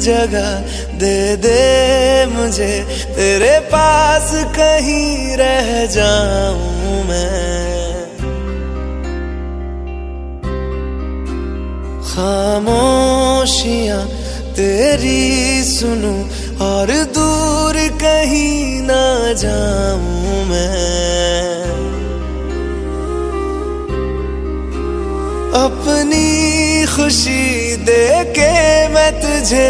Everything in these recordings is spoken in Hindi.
जगह दे दे मुझे, तेरे पास कहीं रह जाऊं मैं। खामोशियां तेरी सुनूं और दूर कहीं ना जाऊं मैं। अपनी खुशी दे के मैं तुझे,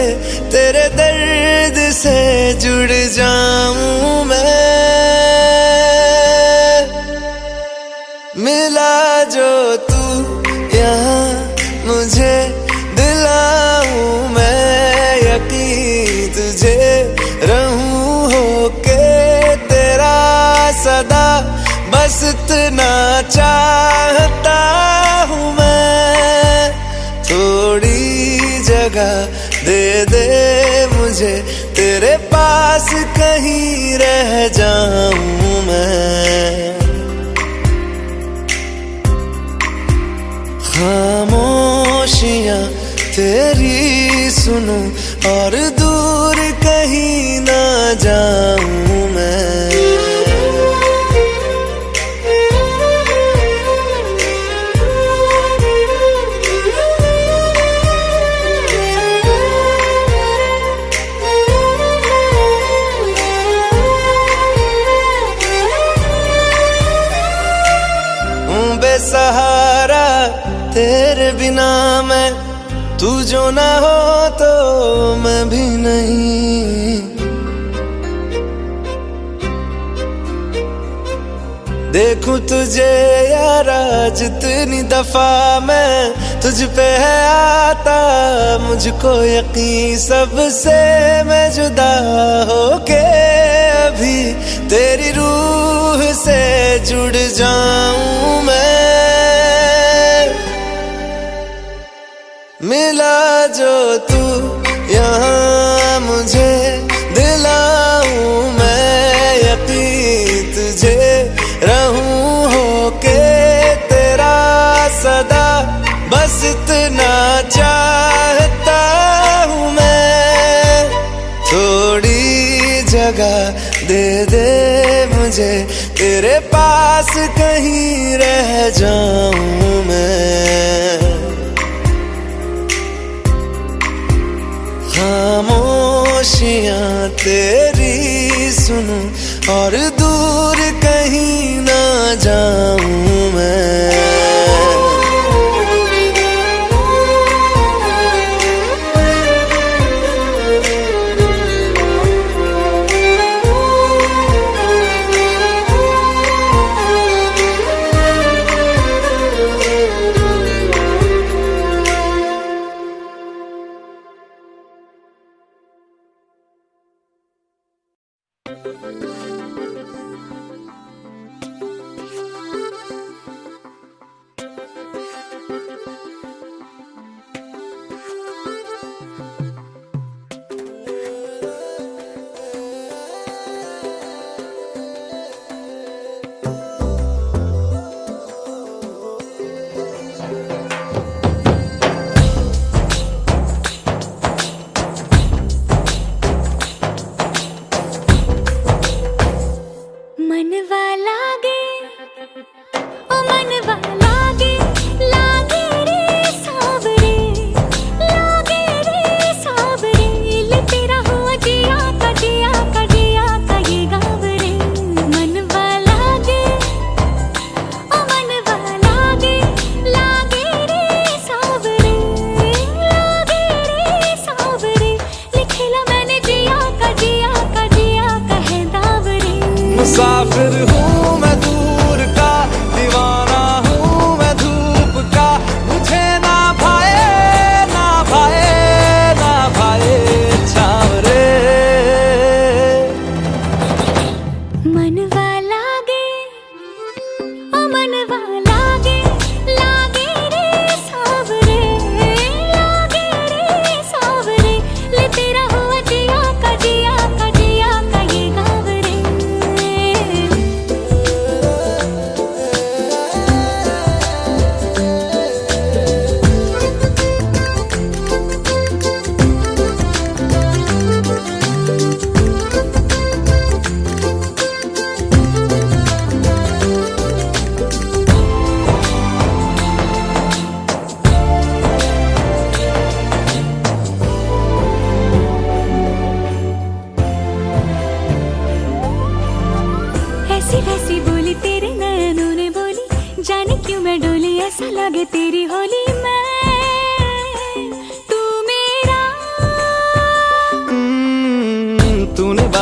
तेरे दर्द से जुड़ जाऊं मैं। मिला जो तू यहाँ मुझे, दिलाऊं मैं यकीन तुझे, रहूं होके तेरा सदा, बस इतना चाहता हूँ मैं। थोड़ी जगह दे दे मुझे, तेरे पास कहीं रह जाऊं मैं। खामोशियां तेरी सुनूं और दूर कहीं ना जाऊं मैं। बेसहारा तेरे बिना मैं, तू जो ना हो तो मैं भी नहीं। देखूं तुझे यारा जितनी दफा मैं, तुझ पे है आता मुझको यकीन, सबसे मैं जुदा होके अभी तेरी रूह से जुड़ जाऊं मैं। मिला जो तू यहाँ मुझे, दिलाऊं मैं यकीन तुझे, रहूं होके तेरा सदा, बस इतना चाहता हूँ मैं। थोड़ी जगह दे दे मुझे, तेरे पास कहीं रह जाऊं मैं। खामोशियां तेरी सुनूं और दूर कहीं ना जाऊं मैं।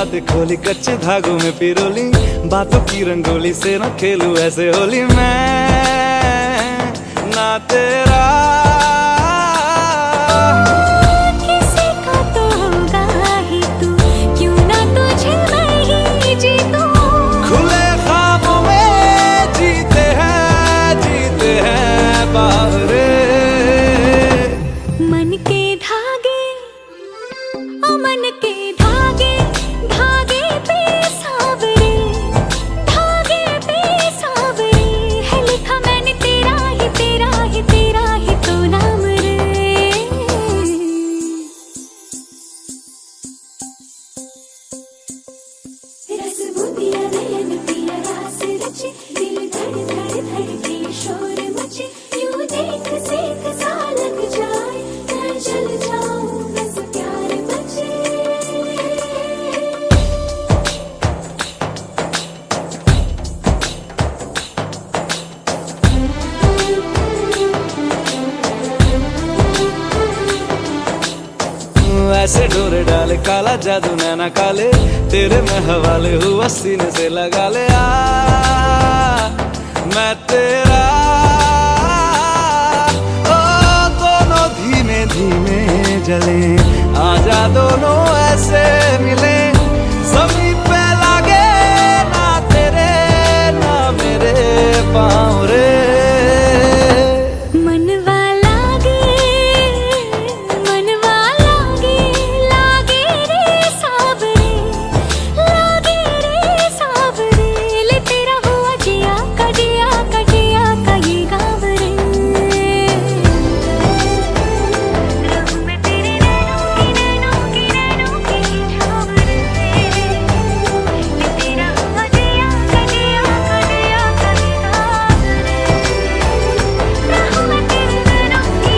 बातें खोली, कच्चे धागों में पिरोली, बातों की रंगोली से न खेलूं ऐसे होली मैं ना तेरा। किसी का तो होगा ही तू, क्यों ना तुझे मैं ही जीतूं। खुले ख्वाबों में जीते हैं बाहरे। मन के धागे, ओ मन के धागे, धागे पे सावरे, धागे पे सावरे है लिखा मैंने तेरा ही तेरा ही तेरा ही तो नाम रे। रस बूंदिया नयन पिया रास रचे, दिल धड़ धड़ धड़के शोर मचे, यूं देख सेक सा लग जाए, मैं चल जाऊं बस प्यार बचे। ऐसे डोरे डाले काला जादू नैना काले, तेरे में हवाले हुआ सीने से लगा ले आ मैं तेरा। ओ दोनों धीमे धीमे जले, आजा दोनों ऐसे मिले, जमीन पे लागे ना तेरे ना मेरे पाँव रे। मनवा लागे, मनवा लागे, लागे रे सावरे, लागे रे सावरे, ले तेरा हुआ जिया का जिया का जिया का ये गाँव रे। रहूं मैं तेरे नैनों की छाँव रे, ले तेरा हुआ जिया का जिया का जिया का ये गाँव रे। रहूं मैं तेरे नैनों की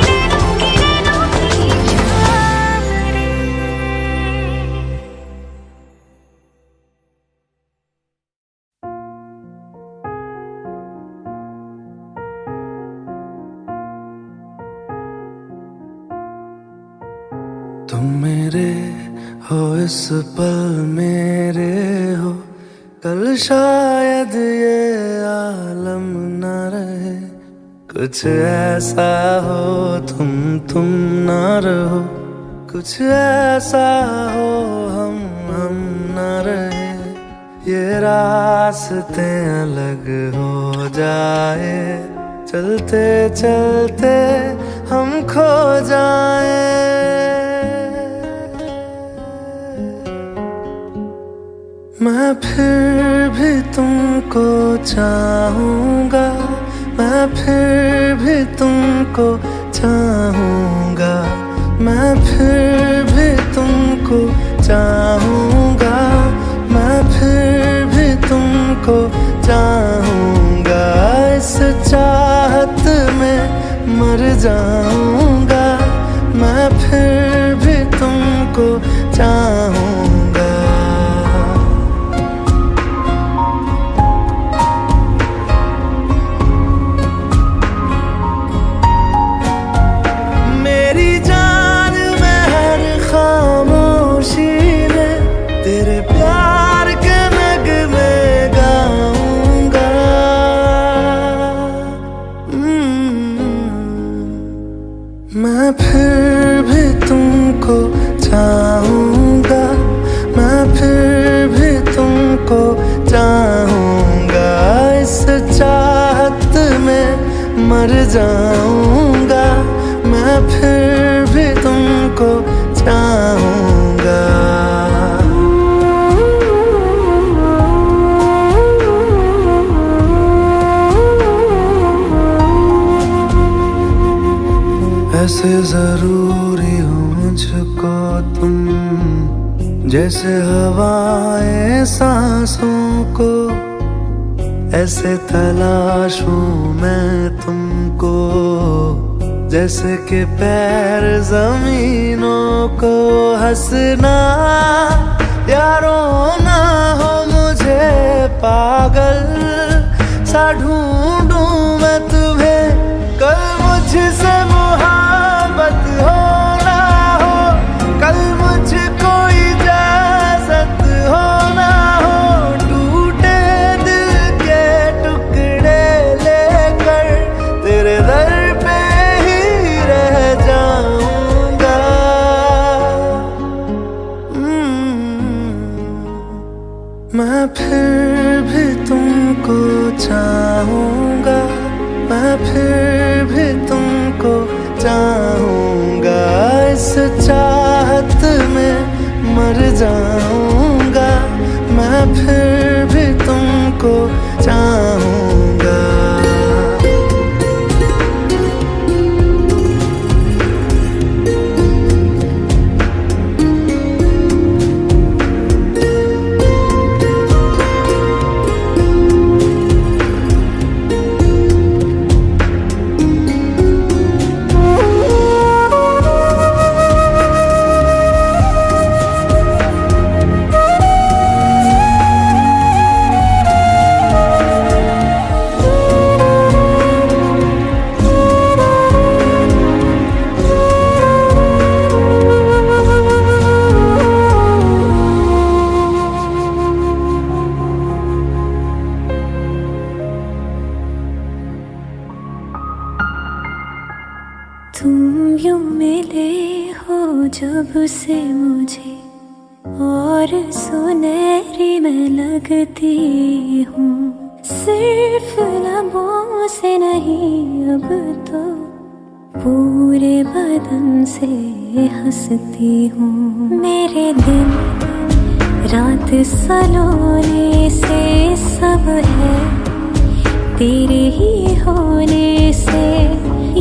छाँव रे। तुम मेरे हो इस पल मेरे हो, कल शायद ये आलम न रहे। कुछ ऐसा हो तुम ना रहो, कुछ ऐसा हो हम ना रहे। ये रास्ते अलग हो जाए, चलते चलते हम खो जाए। मैं फिर भी तुमको चाहूँगा, मैं फिर भी तुमको चाहूँगा, मैं फिर भी तुमको चाहूँगा, मैं फिर भी तुमको चाहूँगा। इस चाहत में मर जाऊँगा, मैं फिर भी तुमको चाहूँगा। मेरी जान में हर खामोशी में तेरे प्यार के नगमे गाऊंगा। मैं फिर भी तुमको चाहूँगा, मैं फिर भी तुमको चाहूँगा। इस चाहत में मर जाऊँगा, मैं फिर भी तुमको चाहूँगा। ऐसे जरूरी हो मुझको तुम, जैसे हवाएं सांसों को। ऐसे तलाशूं मैं तुमको, जैसे कि पैर जमीनों को। हंसना या रोना हो मुझे पागल सा ढूंढूं मैं तुम्हें। कल मुझसे मोहब्बत हो ना हो, कल मुझको इजाजत हो चाहूंगा, इस चाहत में मर जाऊंगा, मैं फिर भी तुमको चाहूंगा। तुम यूं मिले हो जब से मुझे, और सुनहरी मैं लगती हूँ। सिर्फ लबों से नहीं, अब तो पूरे बदन से हंसती हूँ। मेरे दिन रात सलोने से सब है तेरे ही होने से।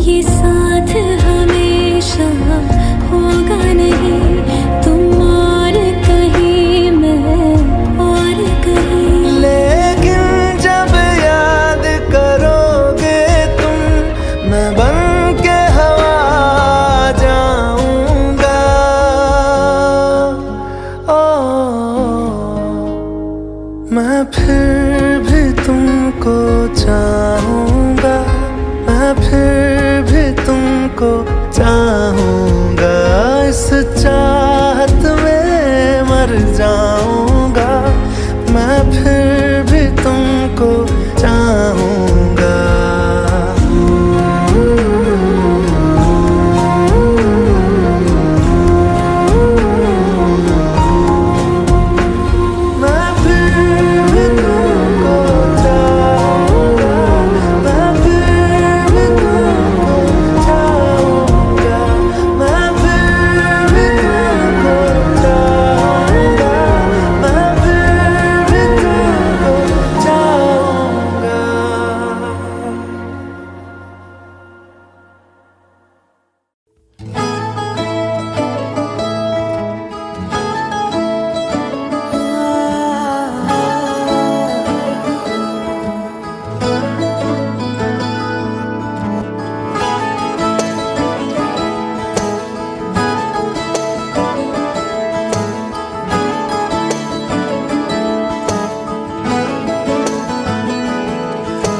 ये साथ हमेशा होगा नहीं, तुम और कहीं मैं और कहीं। लेकिन जब याद करोगे तुम, मैं बन के हवा जाऊंगा। मैं फिर भी तुमको चाहूंगा, मैं फिर भी तुमको चाहूंगा, इस चाहत में मर जाऊंगा, मैं फिर भी तुमको चाहूंगा।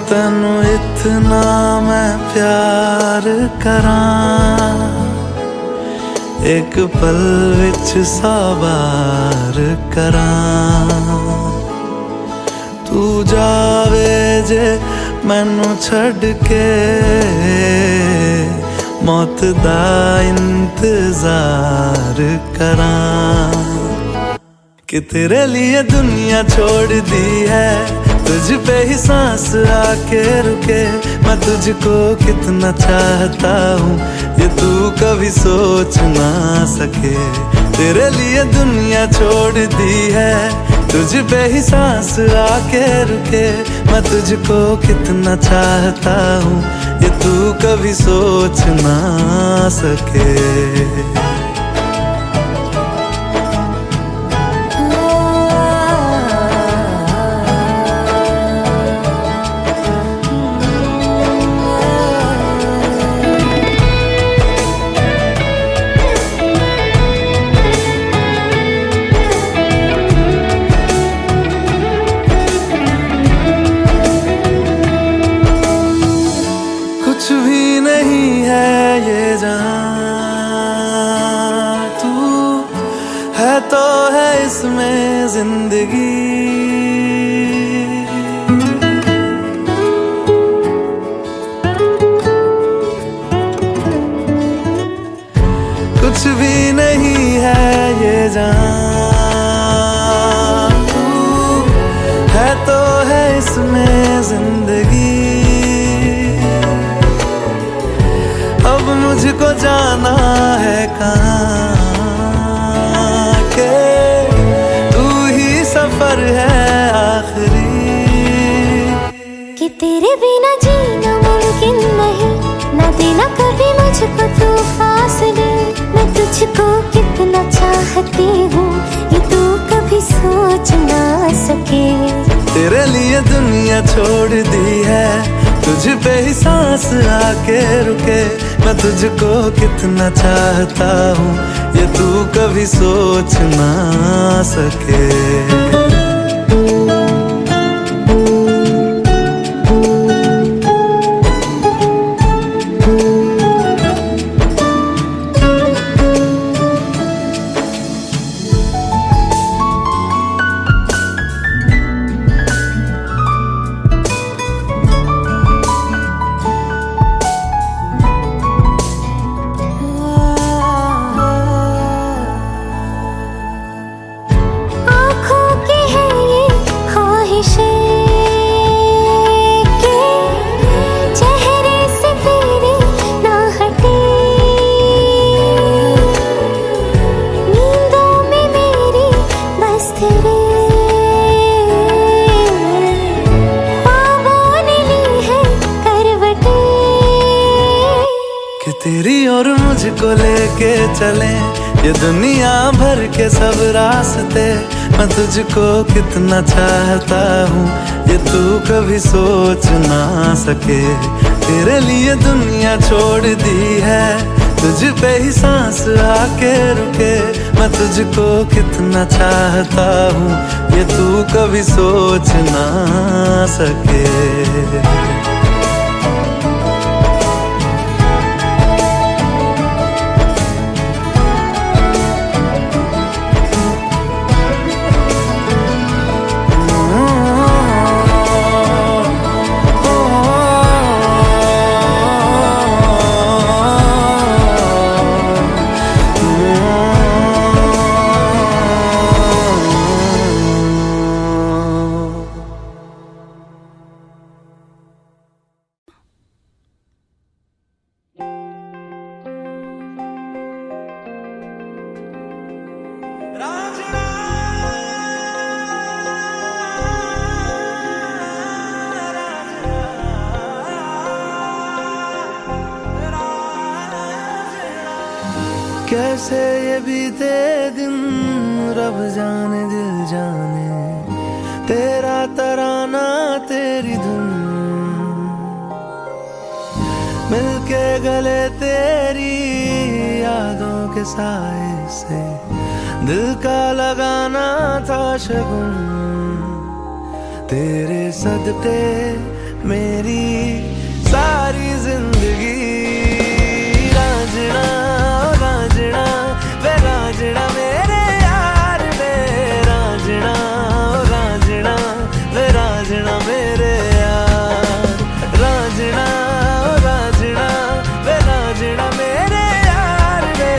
तैनू इतना मैं प्यार करां, एक पल विच 100 बार करां। तू जावे जे मैनू छड़ के, मौत दा इंतजार करां। कि तेरे लिए दुनिया छोड़ दी है, तुझ पे ही सांस आके रुके। मैं तुझको कितना चाहता हूँ, ये तू कभी सोच ना सके। तेरे लिए दुनिया छोड़ दी है, तुझ पे ही सांस आके रुके। मैं तुझको कितना चाहता हूँ, ये तू कभी सोच ना सके। कुछ भी नहीं है ये जान, तू है तो है इसमें जिंदगी। कुछ भी नहीं है ये जान, तू है तो है इसमें जिंदगी। अब मुझको जाना है कहाँ के तू ही सफर है आखिरी। कि तेरे बिना जीना मुमकिन नहीं, ना देना कभी मुझको तू फासले। मैं तुझको कितना चाहती हूँ ये तू कभी सोच ना सके। तेरे लिए दुनिया छोड़ दी है, तुझ पे ही सांस आके रुके। मैं तुझको कितना चाहता हूँ ये तू कभी सोच ना सके। तेरी और मुझको लेके चले ये दुनिया भर के सब रास्ते। मैं तुझको कितना चाहता हूँ ये तू कभी सोच ना सके। तेरे लिए दुनिया छोड़ दी है, तुझ पे ही सांस आके रुके। मैं तुझको कितना चाहता हूँ ये तू कभी सोच ना सके। कैसे ये बीते दिन रब जाने दिल जाने, तेरा तराना तेरी धुन मिलके गले तेरी यादों के साए से दिल का लगाना था शगुन। तेरे सदके मेरी सारी जिंदगी रांझना रांझना वे रांझना मेरे यार वे रांझना रांझना वे रांझना मेरे यार रांझना रांझना वे रांझना मेरे यार वे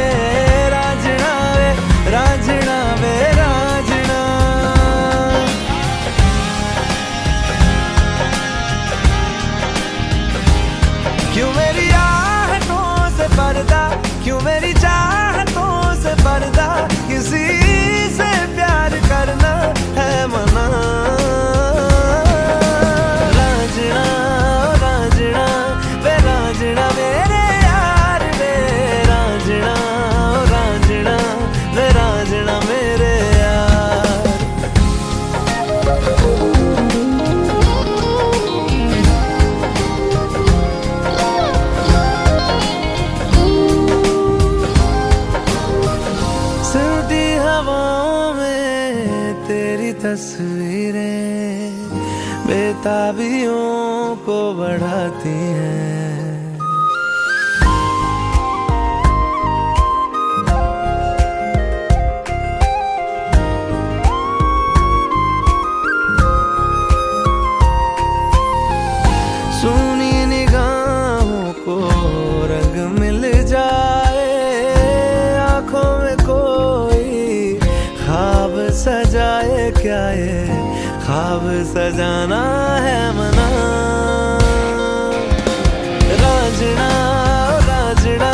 रांझना वे रांझना वे रांझना। क्यों मेरी आहटों से पर्दा, क्यों मेरी चाहतों से पर्दा, किसी से प्यार करना है मना। रांझना रांझना वे रांझना मेरे यार वे रांझना रांझना वे रांझना मेरे यार। सर्दी हवाओं में तेरी तस्वीरें बेताबियों को बढ़ाती हैं। सुनी निगाहों को रंग मिल जाए, आंखों में कोई ख्वाब सजाए, क्या ये ख्वाब सजाना है मना। रांझना रांझना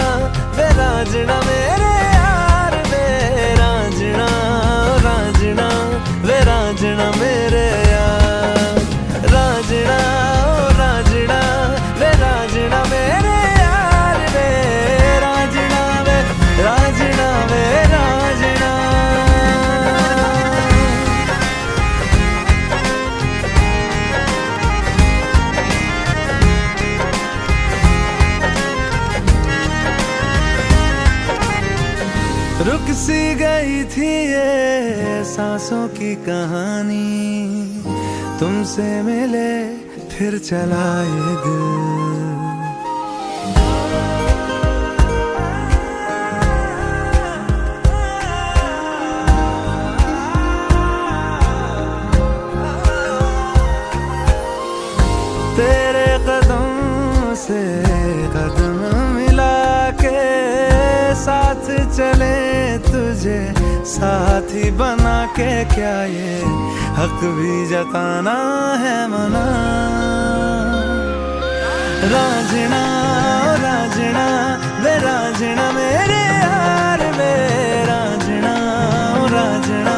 रुक सी गई थी ये सांसों की कहानी, तुमसे मिले फिर चला ये दिल। तेरे कदम से कदम मिला के साथ चले, तुझे साथी बना के क्या ये हक भी जताना है मना। रांझना रांझना वे रांझना मेरे यार वे, रांझना रांझना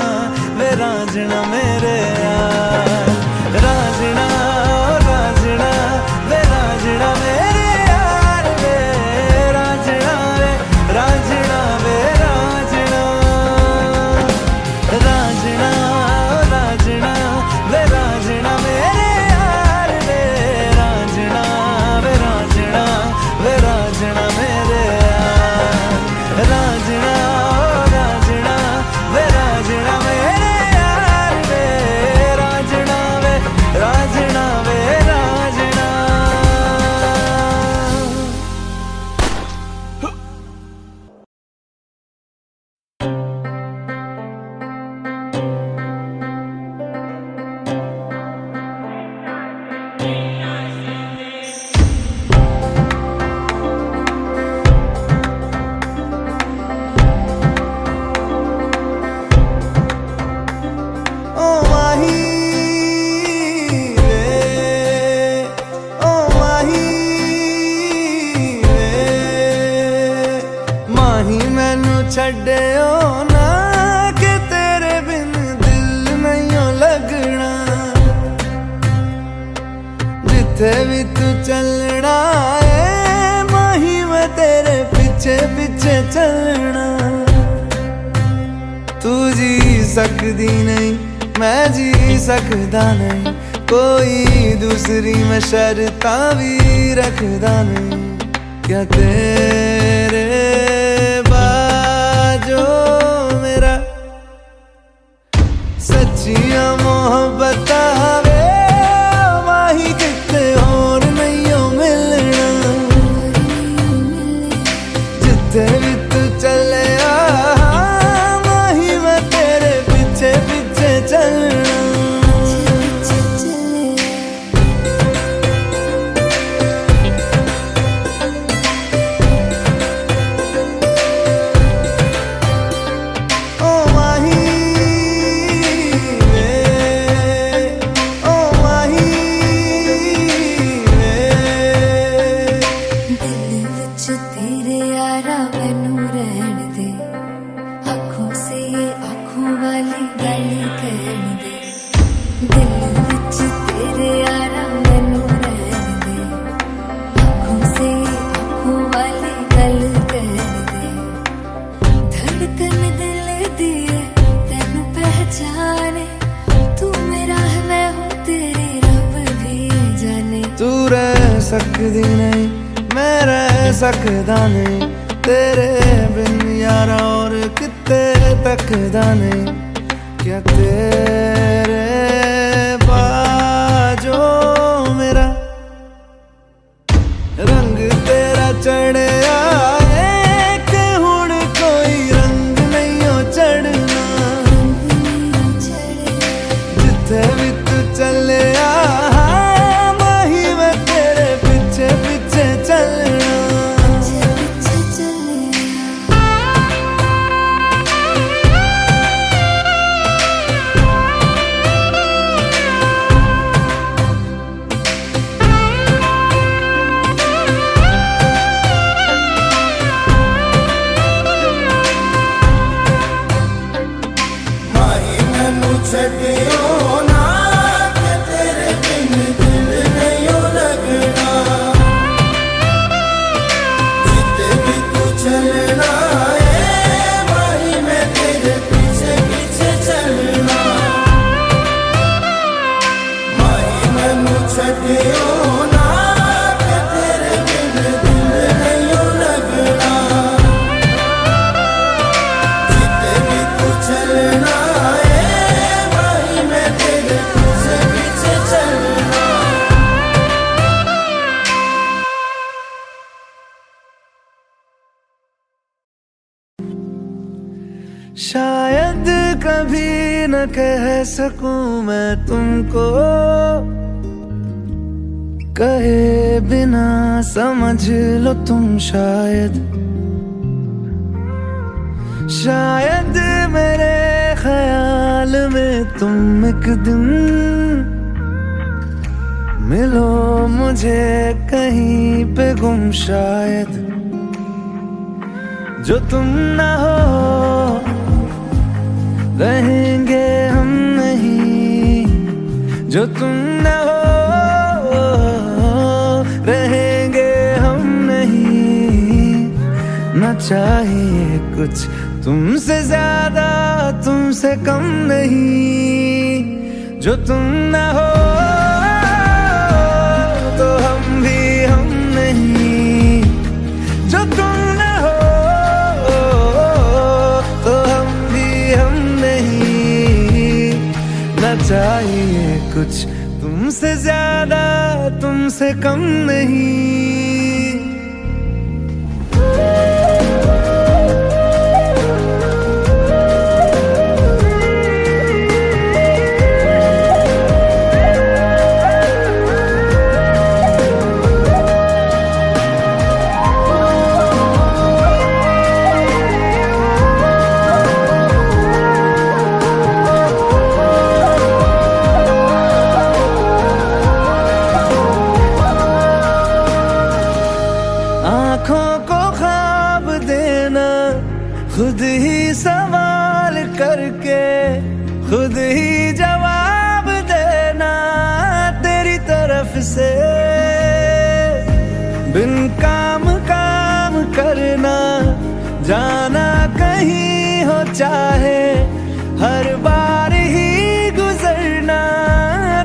वे रांझना मेरे यार, रांझना रांझना वे रांझना मेरे यार वे, रांझना वे रांझना वे रांझना, रांझना रांझना वे रांझना मेरे यार वे, रांझना वे रांझना वे रांझना मेरे यार, रांझना रांझना वे रांझना मेरे यार वे, रांझना वे रांझना वे रांझना। ओ माही वे, ओ माही वे, माही मैनू छड्डियो ना कि तेरे बिन दिल नहीं लगना, जिथे भी तू चलना है माही मैं तेरे पीछे पीछे चलना। तू जी सकदी नहीं मैं जी सकदा नहीं, कोई दूसरी मैं शर्तां भी रखदा नहीं, क्या तेरे बाजो मेरा सच्चियां मोहब्बत वे, माही किते होर नहीं हो मिलना, जिथे भी तू चले चलना। ओ माही वे, ओ माही वे, दिल विच तेरे यारा मैनू रहन दे, आँखों से आँखों वाली गल कहन दे, दिल विच तेरे यारा मैनू रहन दे, आँखों से आँखों वाली गल कहन दे, धड़कन दिल दी तैनू पहचाने, तू मेरा है मैं हूँ तेरी रब भी जाने। तू रह सकदी नहीं मैं रह सकदा नहीं, तेरे बिन यारा और किते तकदा नहीं, क्या तेरे बाजो मेरा रंग तेरा चढ़िया है कि हुण कोई रंग नहीं हो चढ़ना, जिथे भी तू चले माही मैं तेरे पीछे पीछे चलना। शायद कभी न कह सकूं मैं तुमको, कहे बिना समझ लो तुम शायद। शायद मेरे ख्याल में तुम एक दिन मिलो मुझे कहीं पे गुम शायद। जो तुम ना हो रहेंगे हम नहीं, जो तुम ना हो रहेंगे हम नहीं। ना चाहिए कुछ तुमसे ज्यादा तुमसे कम नहीं। जो तुम ना हो तो हम भी हम नहीं, जो तुम ना हो तो हम भी हम नहीं। ना चाहिए कुछ तुमसे ज्यादा तुमसे कम नहीं। आँखों को ख्वाब देना, खुद ही सवाल करके खुद ही जवाब देना तेरी तरफ से। बिन काम काम करना, जाना कहीं हो चाहे, हर बार ही गुजरना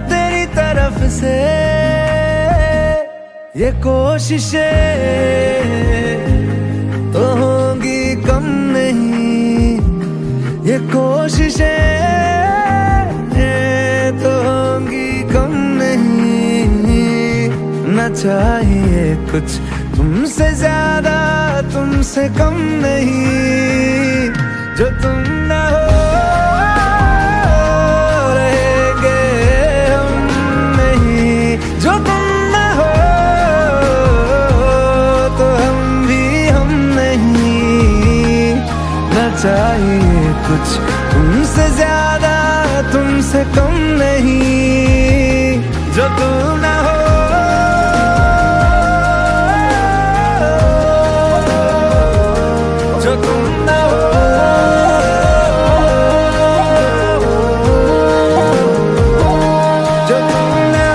तेरी तरफ से। ये कोशिशें तो होंगी कम नहीं, ये कोशिशें तो होंगी कम नहीं। न चाहिए कुछ तुमसे ज्यादा तुमसे कम नहीं। जो तुम ना हो रहेंगे हम नहीं, जो तुम चाहिए कुछ तुमसे ज्यादा तुमसे कम नहीं। जो तुम ना हो जो तुम ना हो जो तुम ना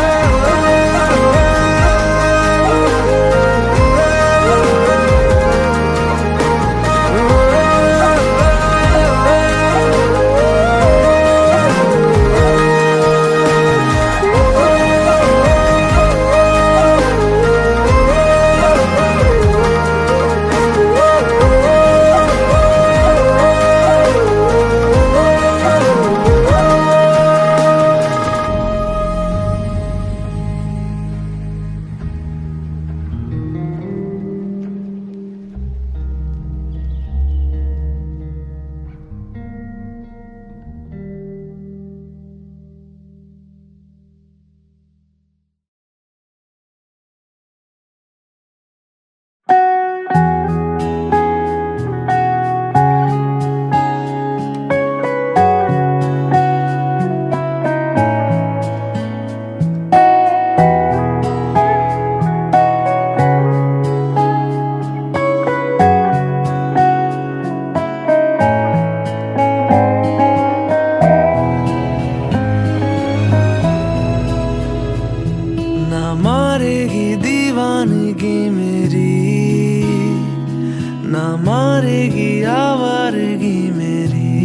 दीवानगी मेरी, ना मारेगी आवारगी मेरी,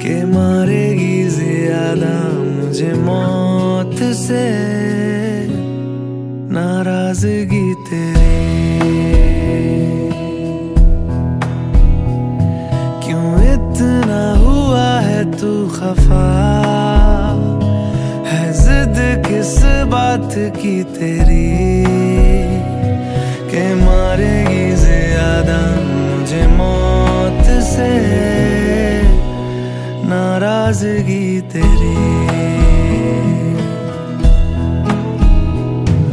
के मारेगी ज्यादा मुझे मौत से नाराजगी तेरी। क्यों इतना हुआ है तू खफा, है जिद किस बात की तेरी, के मारेगी ज्यादा मुझे मौत से नाराजगी तेरी।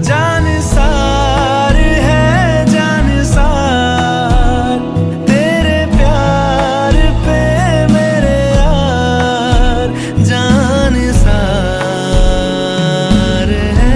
जान सार है जान सार तेरे प्यार पे मेरे यार, जान सार है।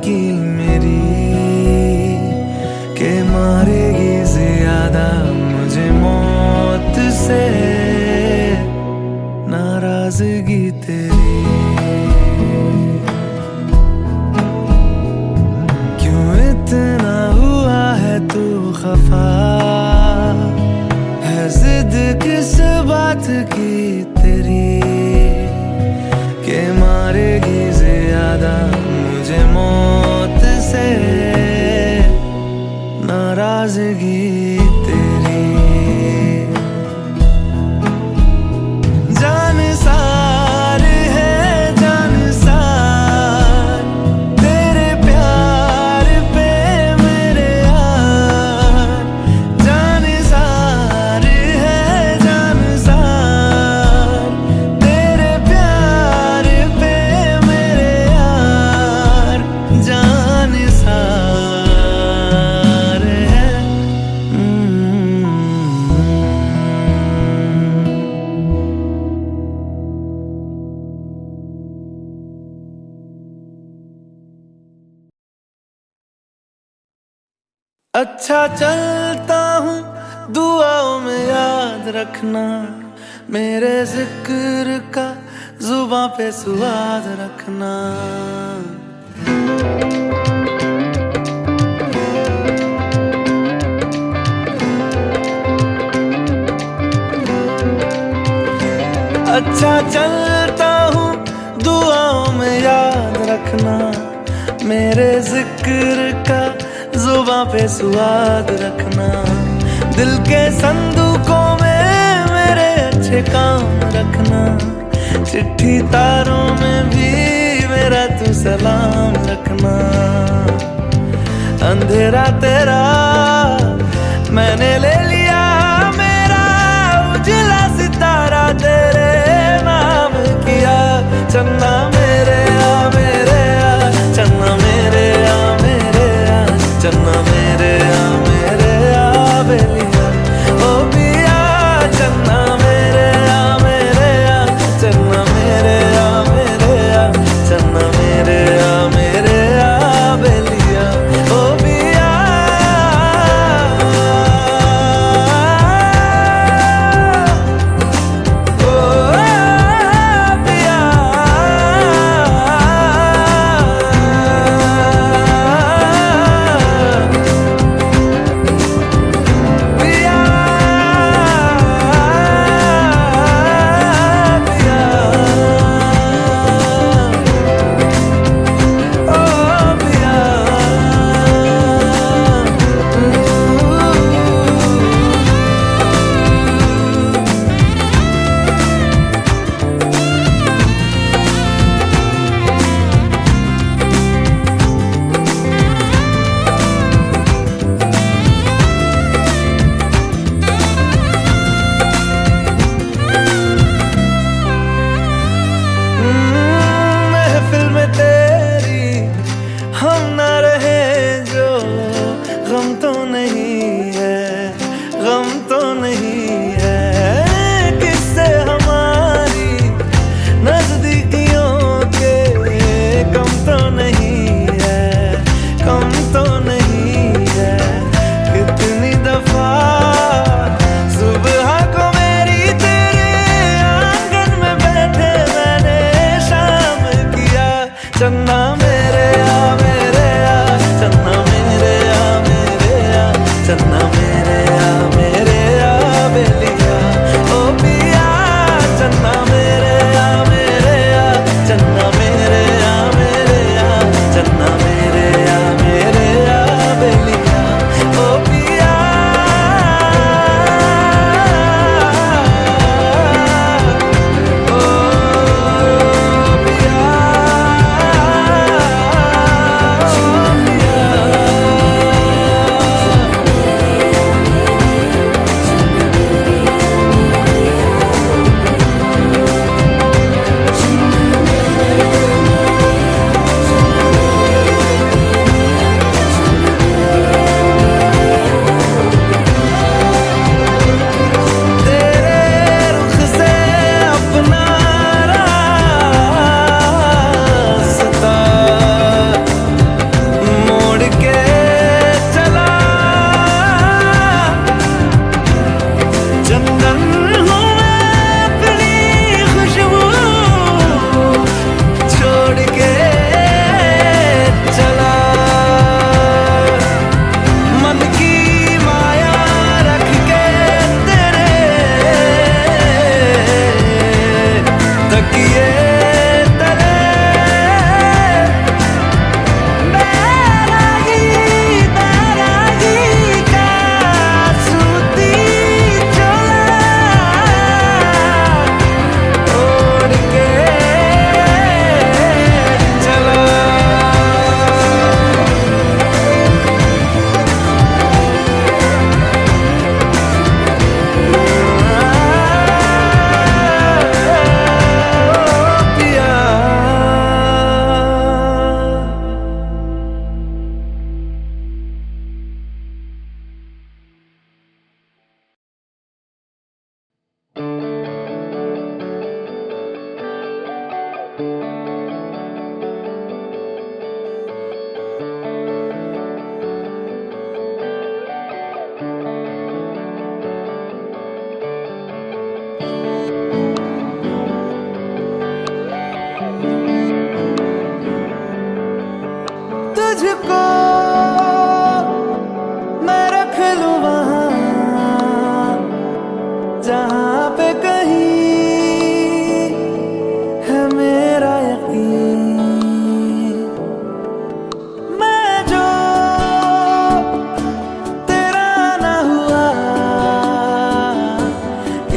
की मेरी के मारेगी ज्यादा मुझे मौत से नाराजगी तेरी। क्यों इतना हुआ है तू खफा, है जिद किस बात की तेरी के मारेगी ज्यादा मुझे मौत से नाराजगी तेरी। जान सार है जान सार तेरे प्यार पे मेरे यार, जान सार है जान सार तेरे प्यार पे मेरे यार, जान सार है। अच्छा चलता हूँ दुआओं में याद रखना, मेरे जिक्र का जुबां पे स्वाद रखना। अच्छा चलता हूँ दुआओं में याद रखना, मेरे जिक्र का जुबां पे स्वाद रखना। दिल के संदूकों में मेरे अच्छे काम रखना, चिट्ठी तारों में भी मेरा तू सलाम रखना। अंधेरा तेरा मैंने ले लिया, मेरा उजला सितारा तेरे नाम किया। चन्ना मेरे आ मेरे आ, चन्ना मेरे आ मेरे आ, चन्ना मेरे आ मेरे आ बेलिया ओ पिया। चन्ना मेरे आ मेरे आ, चन्ना मेरे आ मेरे आ, चन्ना मेरे आ मेरे आ बेलिया ओ पिया।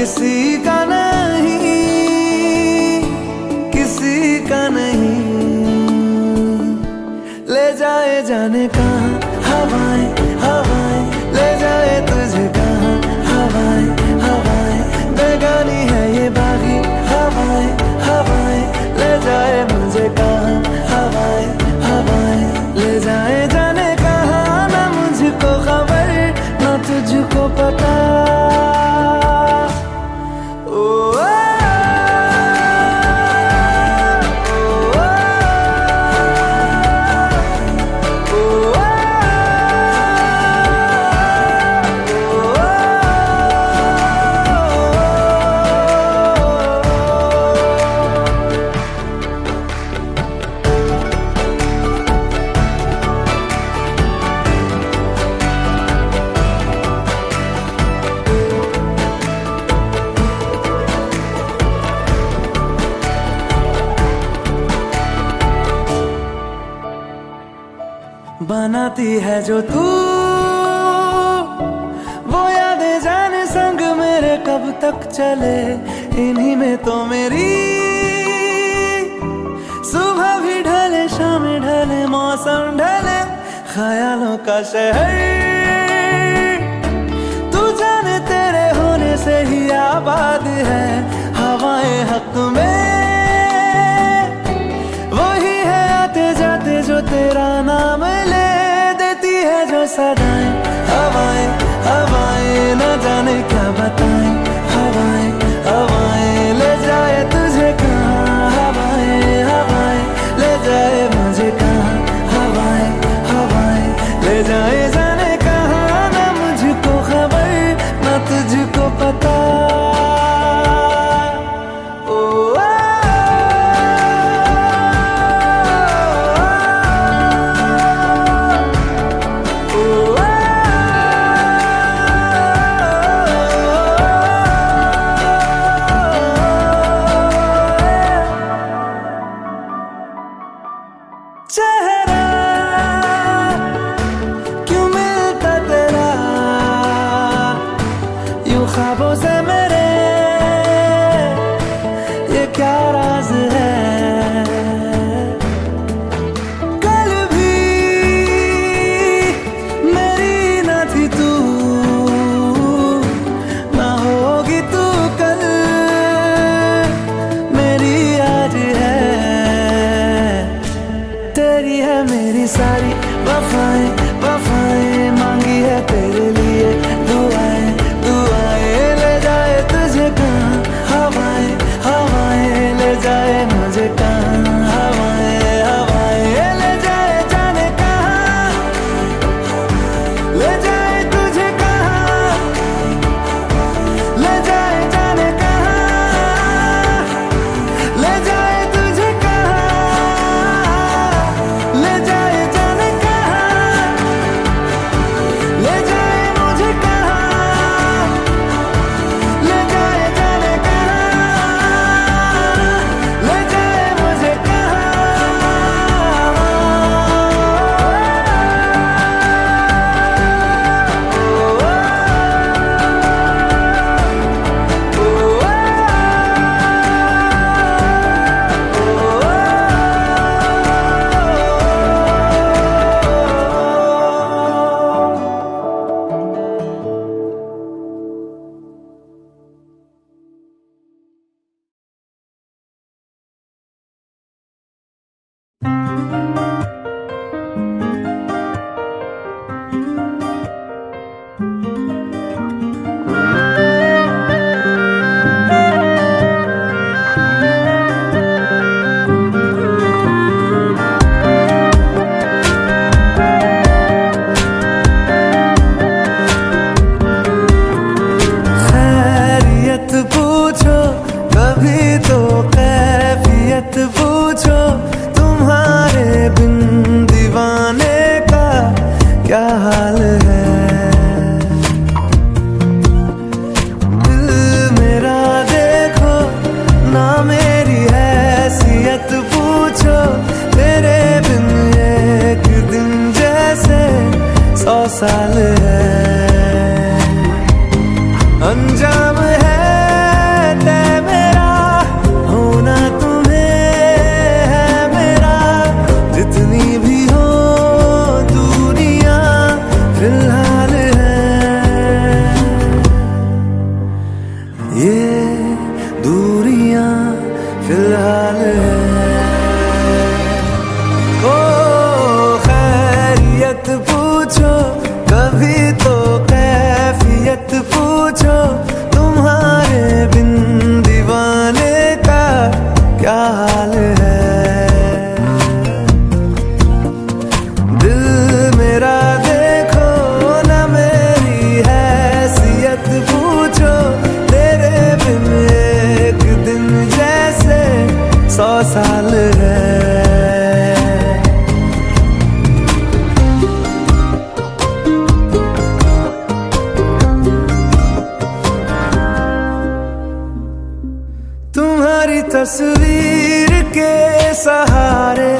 किसी का नहीं, किसी का नहीं। ले जाए जाने कहाँ हवाएं हवाएं, ले जाए तुझे कहाँ हवाएं हवाएं। बेगानी है ये बागी हवाएं हवाएं, ले जाए मुझे कहाँ हवाएं हवाएं। ले जाए जाने कहाँ, ना मुझको खबर ना तुझको पता। बनाती है जो तू वो यादें, जाने संग मेरे कब तक चले। इन्हीं में तो मेरी सुबह भी ढले, शाम ढले, मौसम ढले, ख्यालों का शहर। तू जाने तेरे होने से ही आबाद है। हवाएं हक में वही है आते जाते जो तेरा नाम ले देती है जो सदाएं। हवाएं हवाएं न जाने क्या बताएं। हवाएं हवाएं ले जाए तुझे कहाँ। हवाएं हवाएं ले जाए मुझे कहाँ। हवाएं हवाएं ले जाए जाने कहाँ, ना मुझको खबर ना तुझको पता। चेहरा क्यों मिलता तेरा यूं ख्वाबों से मेरे, ये क्या राज है। कल भी मेरी न थी तू, ना होगी तू कल मेरी आज है। तेरी है मेरी सारी वफाएं वफाएं, मांगी है तेरे लिए दुआएं दुआएं। ले जाए तुझे कहाँ हवाएं हवाएं, ले जाए मुझे कहाँ। हवाएं हवाएं ले जाए जाने कहाँ, ले जाए तुझे कहाँ। ले जाए जाने कहाँ, ले जाए तुझे कहाँ। ले जाए जाने कहाँ, ले जाए मुझे कहाँ। ले जाए जाने कहाँ, ले जाए मुझे साल है, अंजाम है ये दूरियां फिलहाल है। ओ खैरियत पूछो कभी तो कैफियत पूछो, तुम्हारे बिन दीवाने का क्या हाल है। दिल मेरा देखो ना मेरी हैसियत पूछो, तेरे बिन एक दिन जैसे 100 साल है। तुम्हारी तस्वीर के सहारे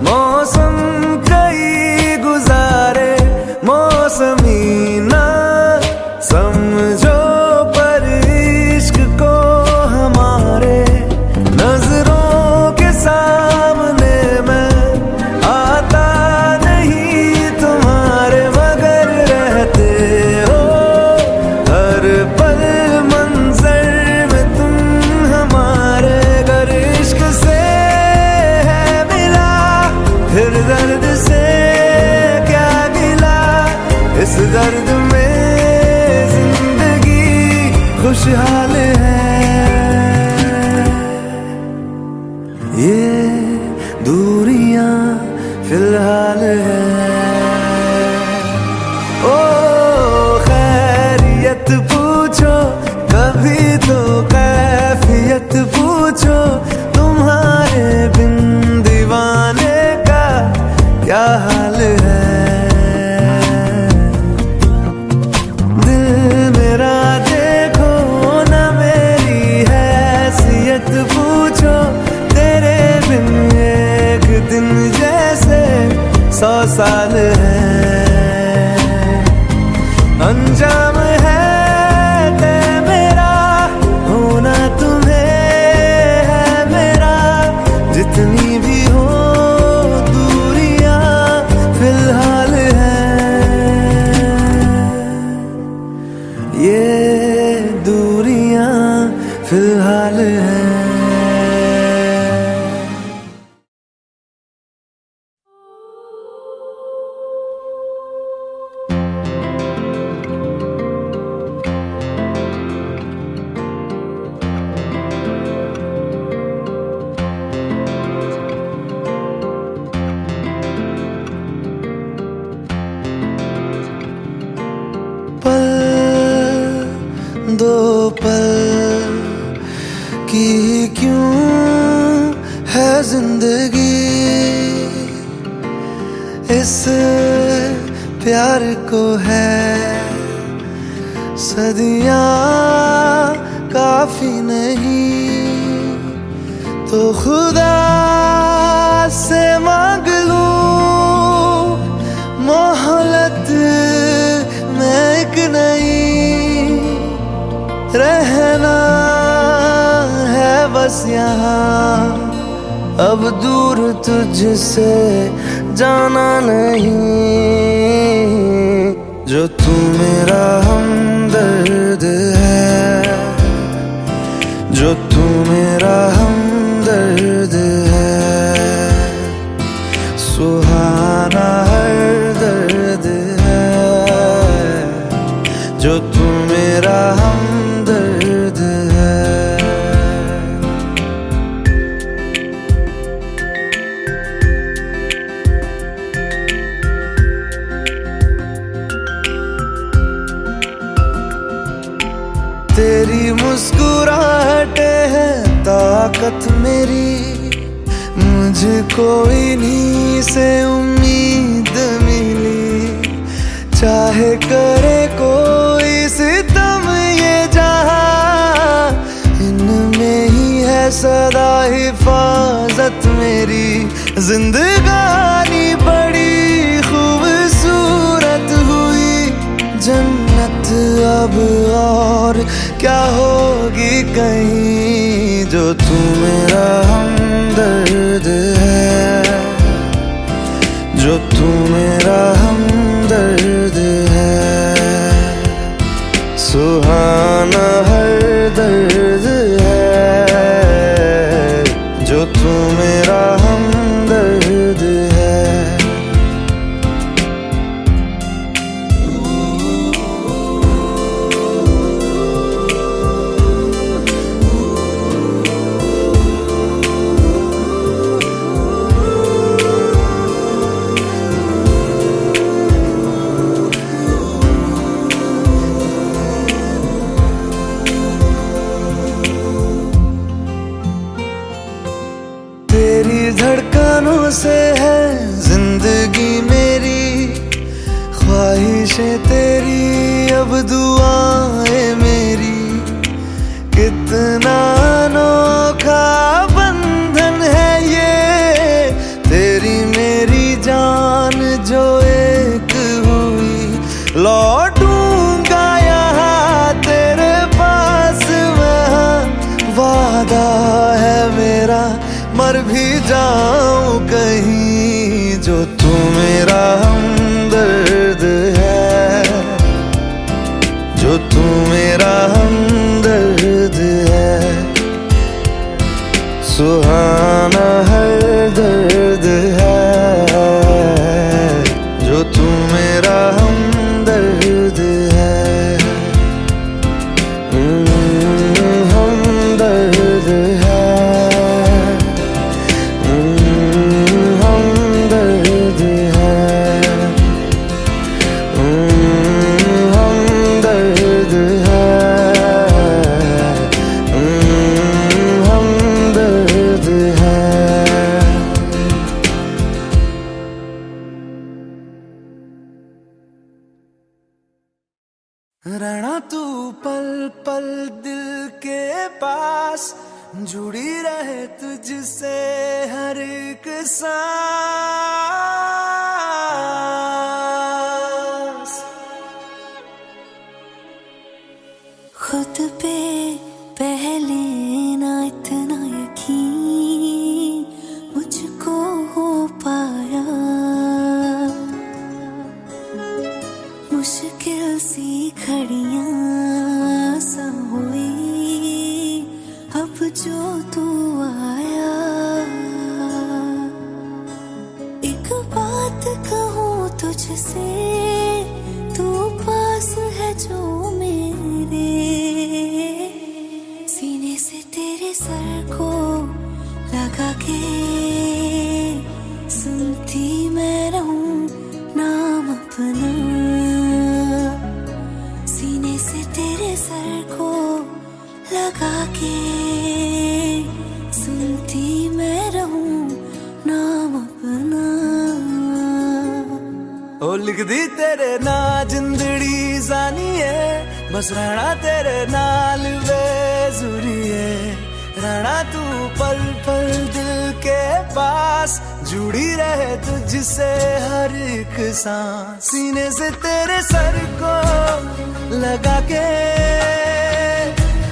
मौसम कई गुजारे, मौसमी ना समझो पर इश्क को हमारे। नजरों के सामने मैं आता नहीं तुम्हारे, मगर रहते हो हर पल मंजर में तुम हमारे। अगर इश्क से है मिला फिर दर्द से क्या गिला, इस दर्द में जिंदगी खुशहाल है। ये दूरियां फिलहाल है। ओ खैरियत पूछो कभी तो कैफियत पूछो, तुम्हारे बिन दीवाने का क्या हाल है। दिल मेरा देखो ना मेरी हैसियत पूछो, तेरे बिन एक दिन जैसे 100 साल है। अंजाम है तय मेरा होना तुम्हें है मेरा, जितनी भी हो दूरियां फिलहाल है। ये दूरियां फिलहाल है। पल दो पल की क्यों है जिंदगी, इस प्यार को है सदियां काफी नहीं, तो खुदा से मांग लूं मोहलत में एक नहीं। रहना है बस यहाँ अब दूर तुझसे जाना नहीं, जो तू मेरा हमदर्द है, जो तू मेरा हमदर्द है। सुहाना हर दर्द है, जो तू मेरा हमदर्द है। तेरी मुस्कुराहटे है ताकत मेरी, मुझको इन्हीं से उम्मीद मिली। चाहे करे कोई सितम ये जहां, इनमें ही है सदा हिफाजत मेरी। जिंदगानी बड़ी खूबसूरत हुई, जन्नत अब और क्या होगी कहीं, जो तू मेरा हमदर्द है, जो तू मेरा हमदर्द है। सुहाना हर दर्द से है जिंदगी मेरी, ख्वाहिशें तेरी अब दुआएं मेरी। कितना अनोखा बंधन है ये, तेरी मेरी जान जो एक हुई। लौटूंगा यहाँ तेरे पास मैं, वादा है मेरा मर भी जाऊं कहीं। जो तू मेरा हमदर्द है, जो तू मेरा हमदर्द है, सुहाना हर दर्द है। जो तू मेरा हमदर्द है, हमदर्द है, हमदर्द है, हमदर्द है, हमदर्द है। रहना तू पल पल दिल के पास, जुड़ी रहे तुझसे हर एक सांस। खुद पे पहले ना इतना यकीन मुझको हो पाया, मुश्किल सी घड़ियां सा हुई अब जो तू आया। एक बात कहूँ तुझसे, तू पास है जो मेरे, सीने से तेरे सर को लगा के सुनती मैं रहूं नाम अपना। सीने से तेरे सर को लगा के सुनती मैं रहूं नाम अपना। ओ लिख दी तेरे ना जिंदड़ी जानी है, बस रहना तेरे नाल बेजुरी है। रहना तू पल पल दिल के पास, जुड़ी रहे तुझसे हर एक सांस। सीने से तेरे सर को लगा के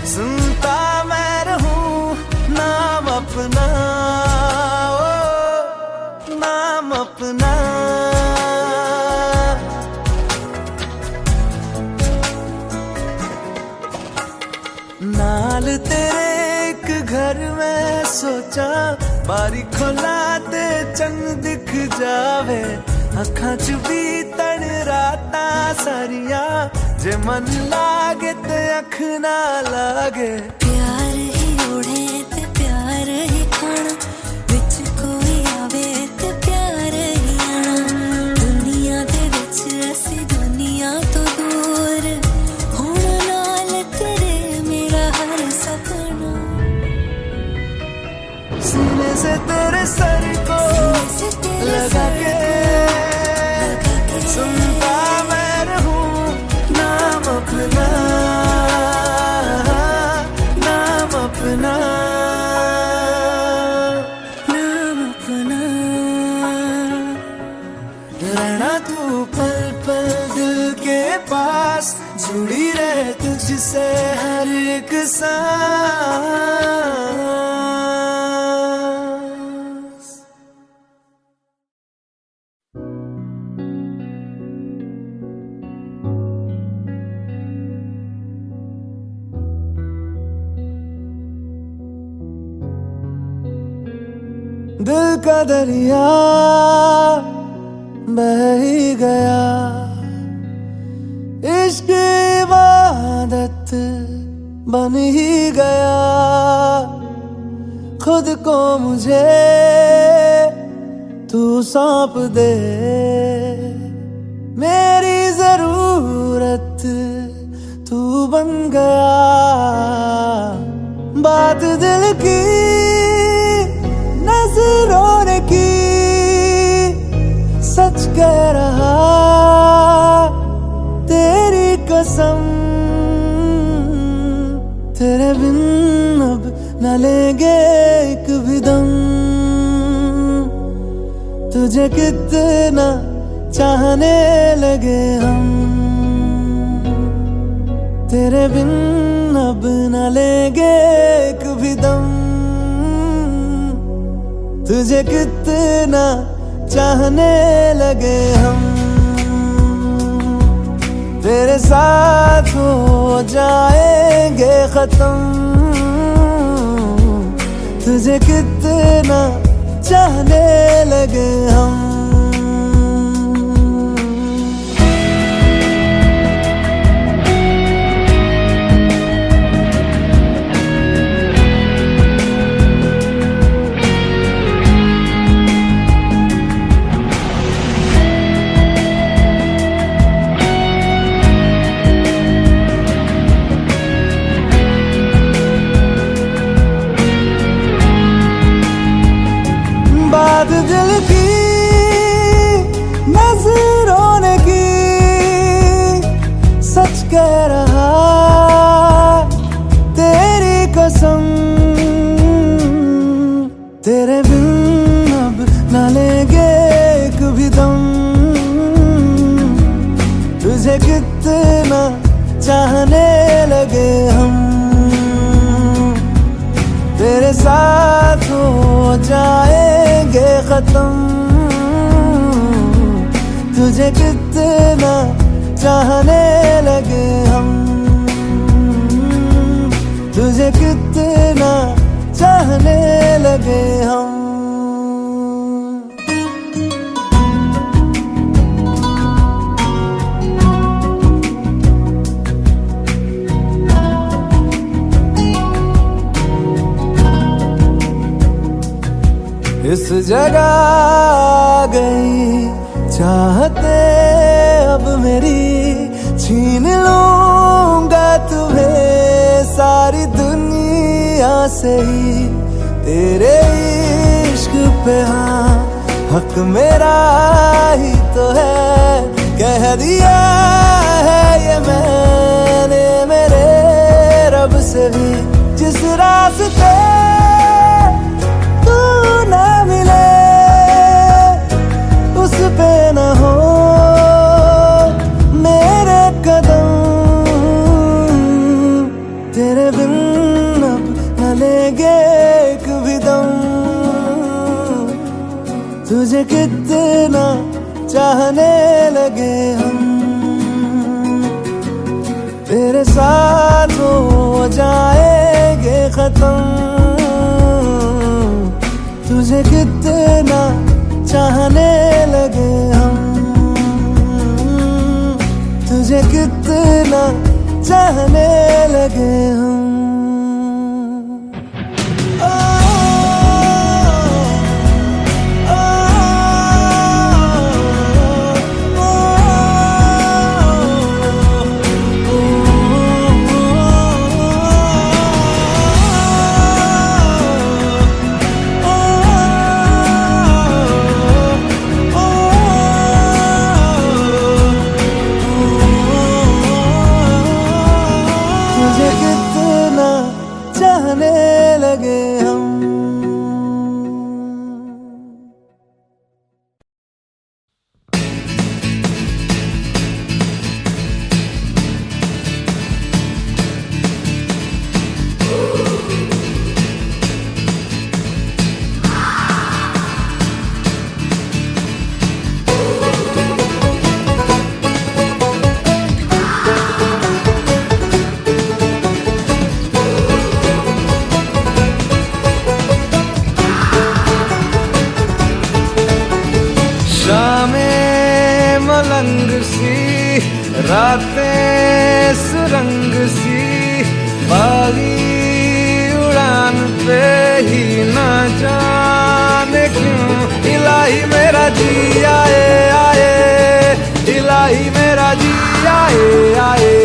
सुनता मैं रहूं नाम अपना, ओ नाम अपना। नाल तेरे एक घर में सोचा, बारी खोला ते चंग दिख जावे। अखां च भी तन राता सारिया, जे मन लागे ते अख ना लागे। प्यार ही ओढ़े ते प्यार ही खाना, विच कोई आवे ते प्यार ही आना। दुनिया दे विच असी दुनिया तो दूर, हुण नाल तेरे मेरा हर सपना। सीने से तेरे सर को लगा के सुनता मैं रहूं नाम अपना, नाम अपना, नाम अपना। रहना तू पल पल दिल के पास, जुड़ी रहे तुझसे हर एक सांस। दिल का दरिया बह ही गया, इश्क इबादत बन ही गया। खुद को मुझे तू सौंप दे, मेरी जरूरत तू बन गया। बात दिल की नजरों ने की, तेरे बिन अब न लेंगे एक भी दम, तुझे कितना चाहने लगे हम। तेरे बिन अब न लेंगे एक भी दम, तुझे कितना चाहने लगे हम। तेरे साथ हो जाएंगे खत्म, तुझे कितना चाहने लगे हम। बात दिल की नजरों ने की, सच कह रहा तेरी कसम। तेरे बिन अब न लेंगे एक भी दम, तुझे कितना चाहने लगे हम। तेरे साथ हो जाएंगे खत्म, तुझे कितना चाहने लगे हम। तुझे कितना चाहने लगे हम। इस जगह आ गई चाहते अब मेरी, छीन लूंगा तुम्हें सारी दुनिया से ही। तेरे इश्क पे हाँ हक मेरा ही तो है, कह दिया है ये मैंने मेरे रब से भी। जिस रास्ते पे न हो मेरे कदम, तेरे बिन अब न लेंगे एक भी दम, तुझे कितना चाहने लगे हम। तेरे साथ हो जाएंगे खत्म, तुझे कितना चाहने लगे हम। तुझे कितना चाहने लगे हम। तुझे कितना चाहने लगे हम। मलंग सी रातें सुरंग सी, बागी उड़ान पे ही न जाने क्यों इलाही मेरा जी आए आए, इलाही मेरा जी आए आए।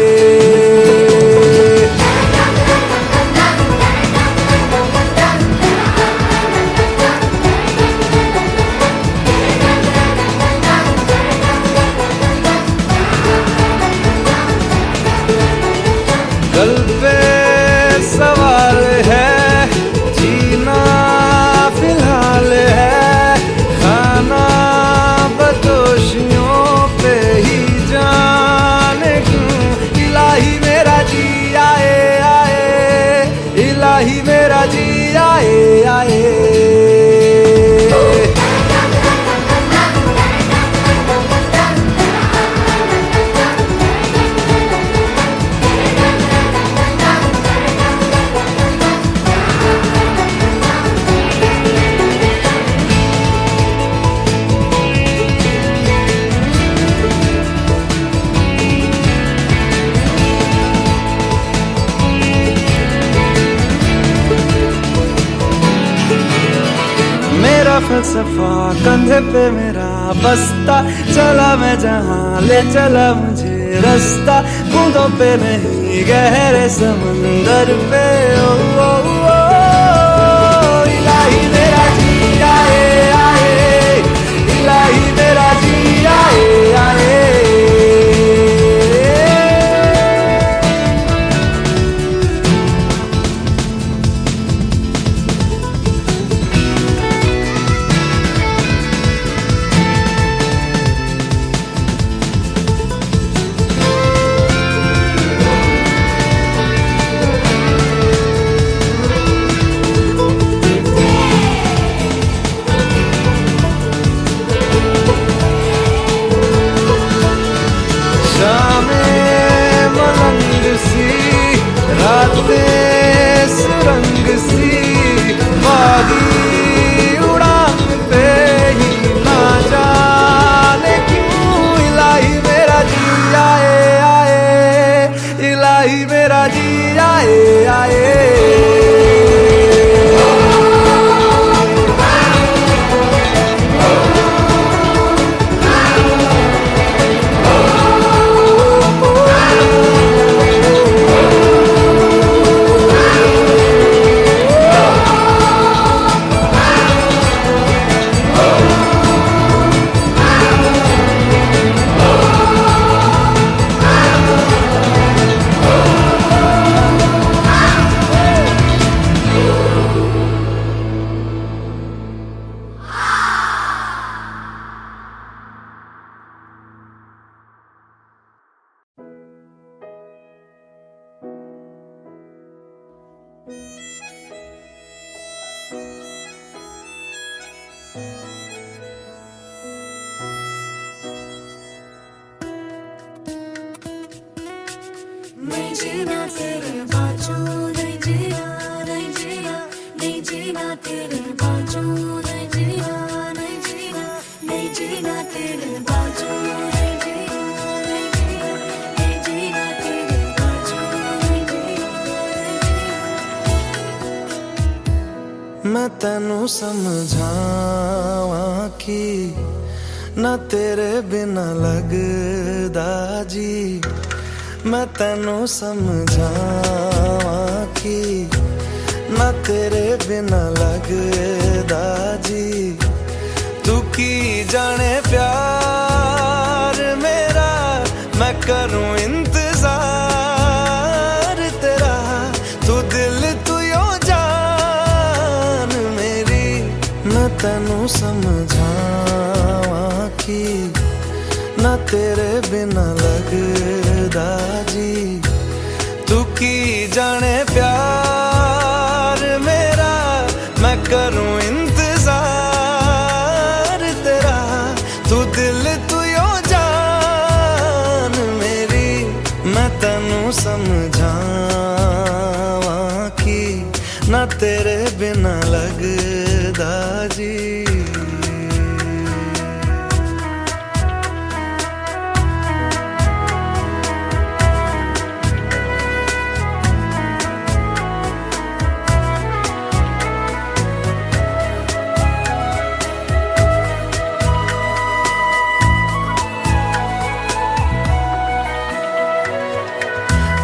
गल पे हाल है, जीना फिलहाल है, खाना बदोशियों पे ही जाने क्यों। इलाही मेरा जी आए आए, इलाही मेरा जी आए आए। मेरा फलसफा कंधे पे मेरा बस्ता, चला मैं जहाँ ले चला मुझे रास्ता। बूंदों पे नहीं गहरे समंदर पे, ओ, ओ, ओ, इलाही मेरा जी आए आए, इलाही मेरा जी आए आए। रातें सुरंग सी बागी उड़ान पे ही ना जाने क्यों। इलाही मेरा जी आए आए, इलाही मेरा जी आए आए। नहीं जीना तेरे बाजू, नहीं जीना, नहीं जीना, नहीं जीना तेरे बाजू, नहीं जीना, नहीं जीना, नहीं जीना तेरे बाजू, नहीं जीना, नहीं जीना, नहीं जीना तेरे बाजू, नहीं जीना, नहीं जीना। मैं तेनू समझावां कि ना तेरे बिना लगदा जी। मैं तेनू समझावां कि ना तेरे बिना लगदा जी। तू की जाने प्यार मेरा, मैं करूं इंतजार तेरा। तू दिल तू यो जान मेरी, मैं तेनू समझावां कि ना तेरे बिना लगदा जी। तू की जाने प्यार मेरा, मैं करूं इंतजार तेरा। तू दिल तू यो जान मेरी, मैं तेनू समझावां कि ना तेरे बिना लगदा जी।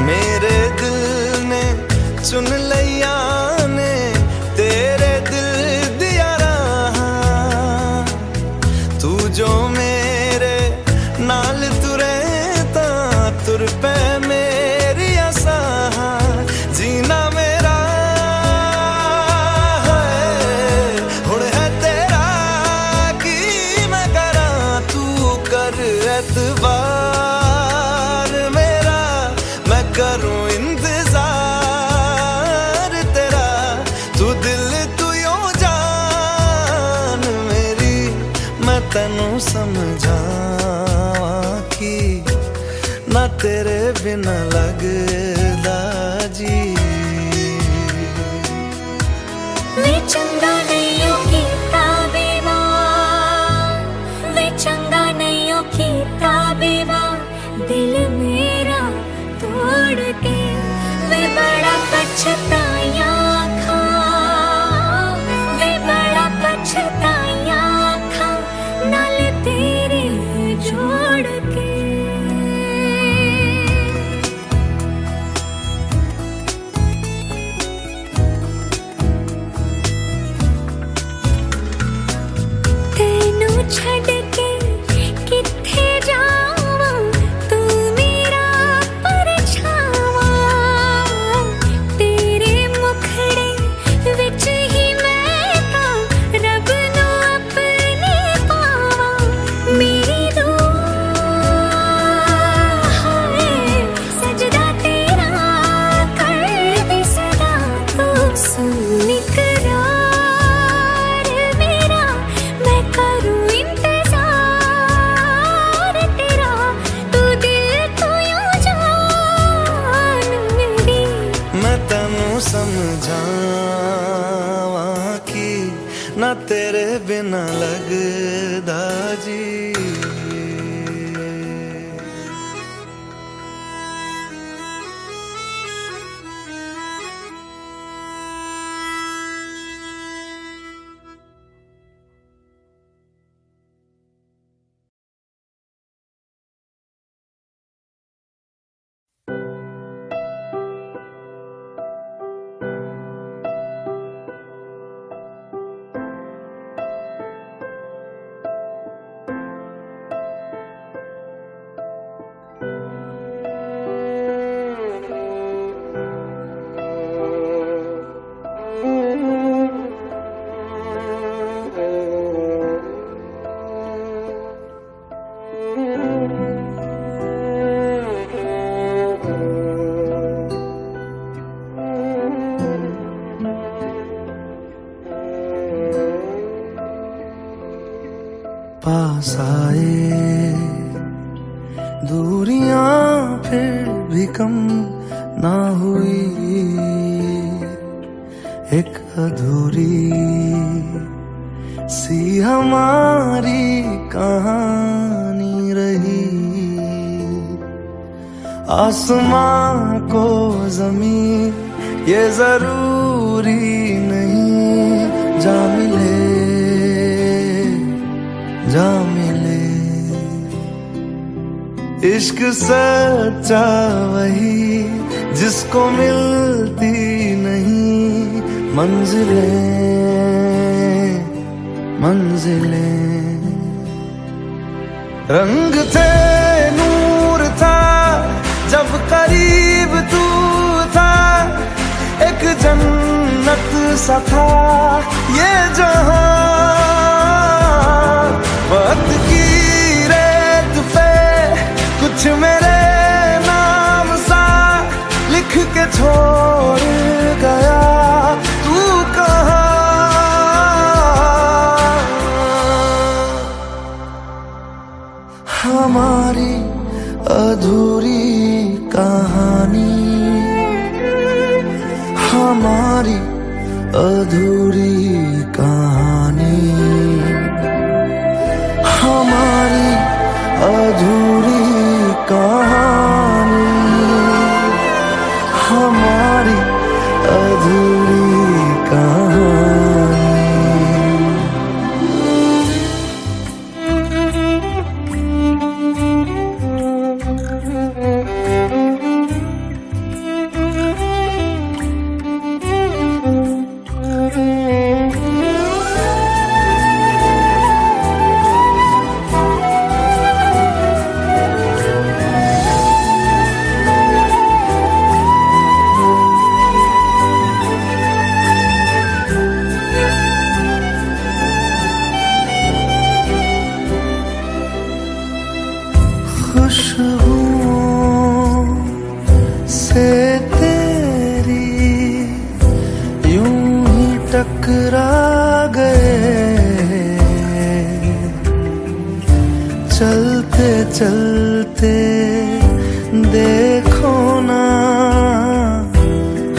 मेरे दिल ने चुन लिया ने तेरे दिल दिया राह समझावा कि ना तेरे बिना लगदा जी। वे चंगा नहीं कीता बेवार, वे चंगा नहीं कीता बेवार, दिल मेरा तोड़ के वे बड़ा पछताया खा, वे बड़ा पछताया खा नाल तेरे जोड़ के। तेनू छड़ के किथे जावां, तू मेरा परछावा, तेरे मुखड़े विच ही मैं तां रब नू अपने पावां। मेरी दुआ है सजदा तेरा कर दे सदा, तू सुन इकरार मेरा, मैं करूं इंतजार तेरा, तू दिल तो यूं जान मेरी। मैं तेनू समझावा कि ना तेरे बिना लगदा जी। पास आए दूरियां फिर भी कम ना हुई, एक अधूरी सी हमारी कहानी रही। आसमां को जमीन ये जरूरी नहीं, जा मिले जा मिले। इश्क सच्चा वही जिसको मिलती नहीं मंजिलें मंजिलें। रंग थे नूर था जब करीब तू था, एक जन्नत सा था ये जहां। वक्त की रेत पे कुछ मेरे नाम सा लिख के छोड़ गया, तू कहाँ। हमारी अधूरी कहानी, हमारी अधूरी कहानी, हमारी अधूरी कहानी, हमारी अधूरी कहानी। खुशबुओं से तेरी यूं ही टकरा गए, चलते देखो ना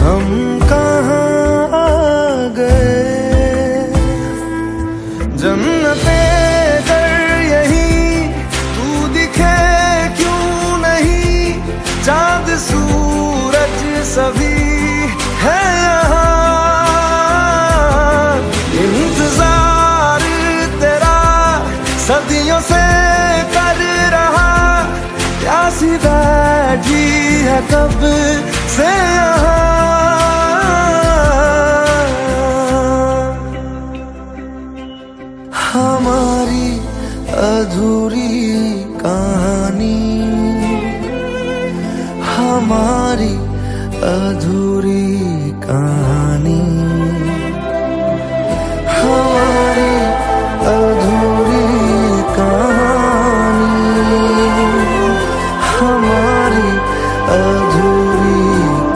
हम कहाँ आ गए। जन्नते कर यही तू दिखे क्यों नहीं, चांद सूरज सभी है यहाँ। इंतजार तेरा सदियों से कर रहा, प्यासी बैठी है कब से यहाँ। हमारी अधूरी कहानी, हमारी अधूरी कहानी, हमारी अधूरी कहानी, हमारी अधूरी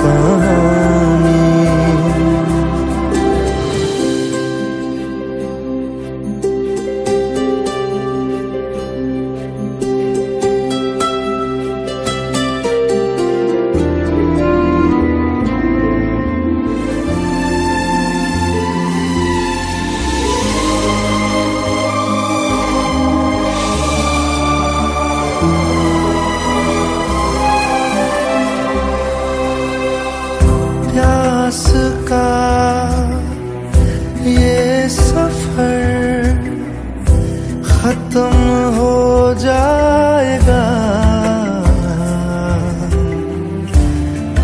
कहानी। प्यास का ये सफर खत्म हो जाएगा,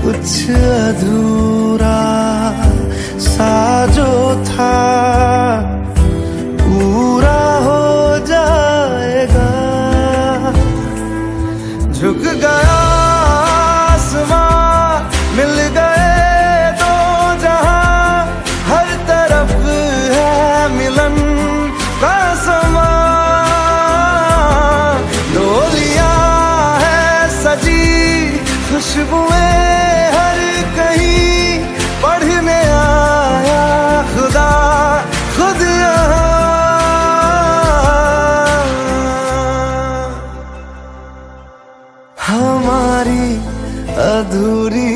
कुछ अधूरा सा जो था पूरा हो जाएगा। झुक गया आसमां, मिल गए दो जहां, हर तरफ है मिलन का समा। डोलियां है सजी, खुशबुएं हर कहीं, पढ़ने आया खुदा खुद यहाँ। हमारी अधूरी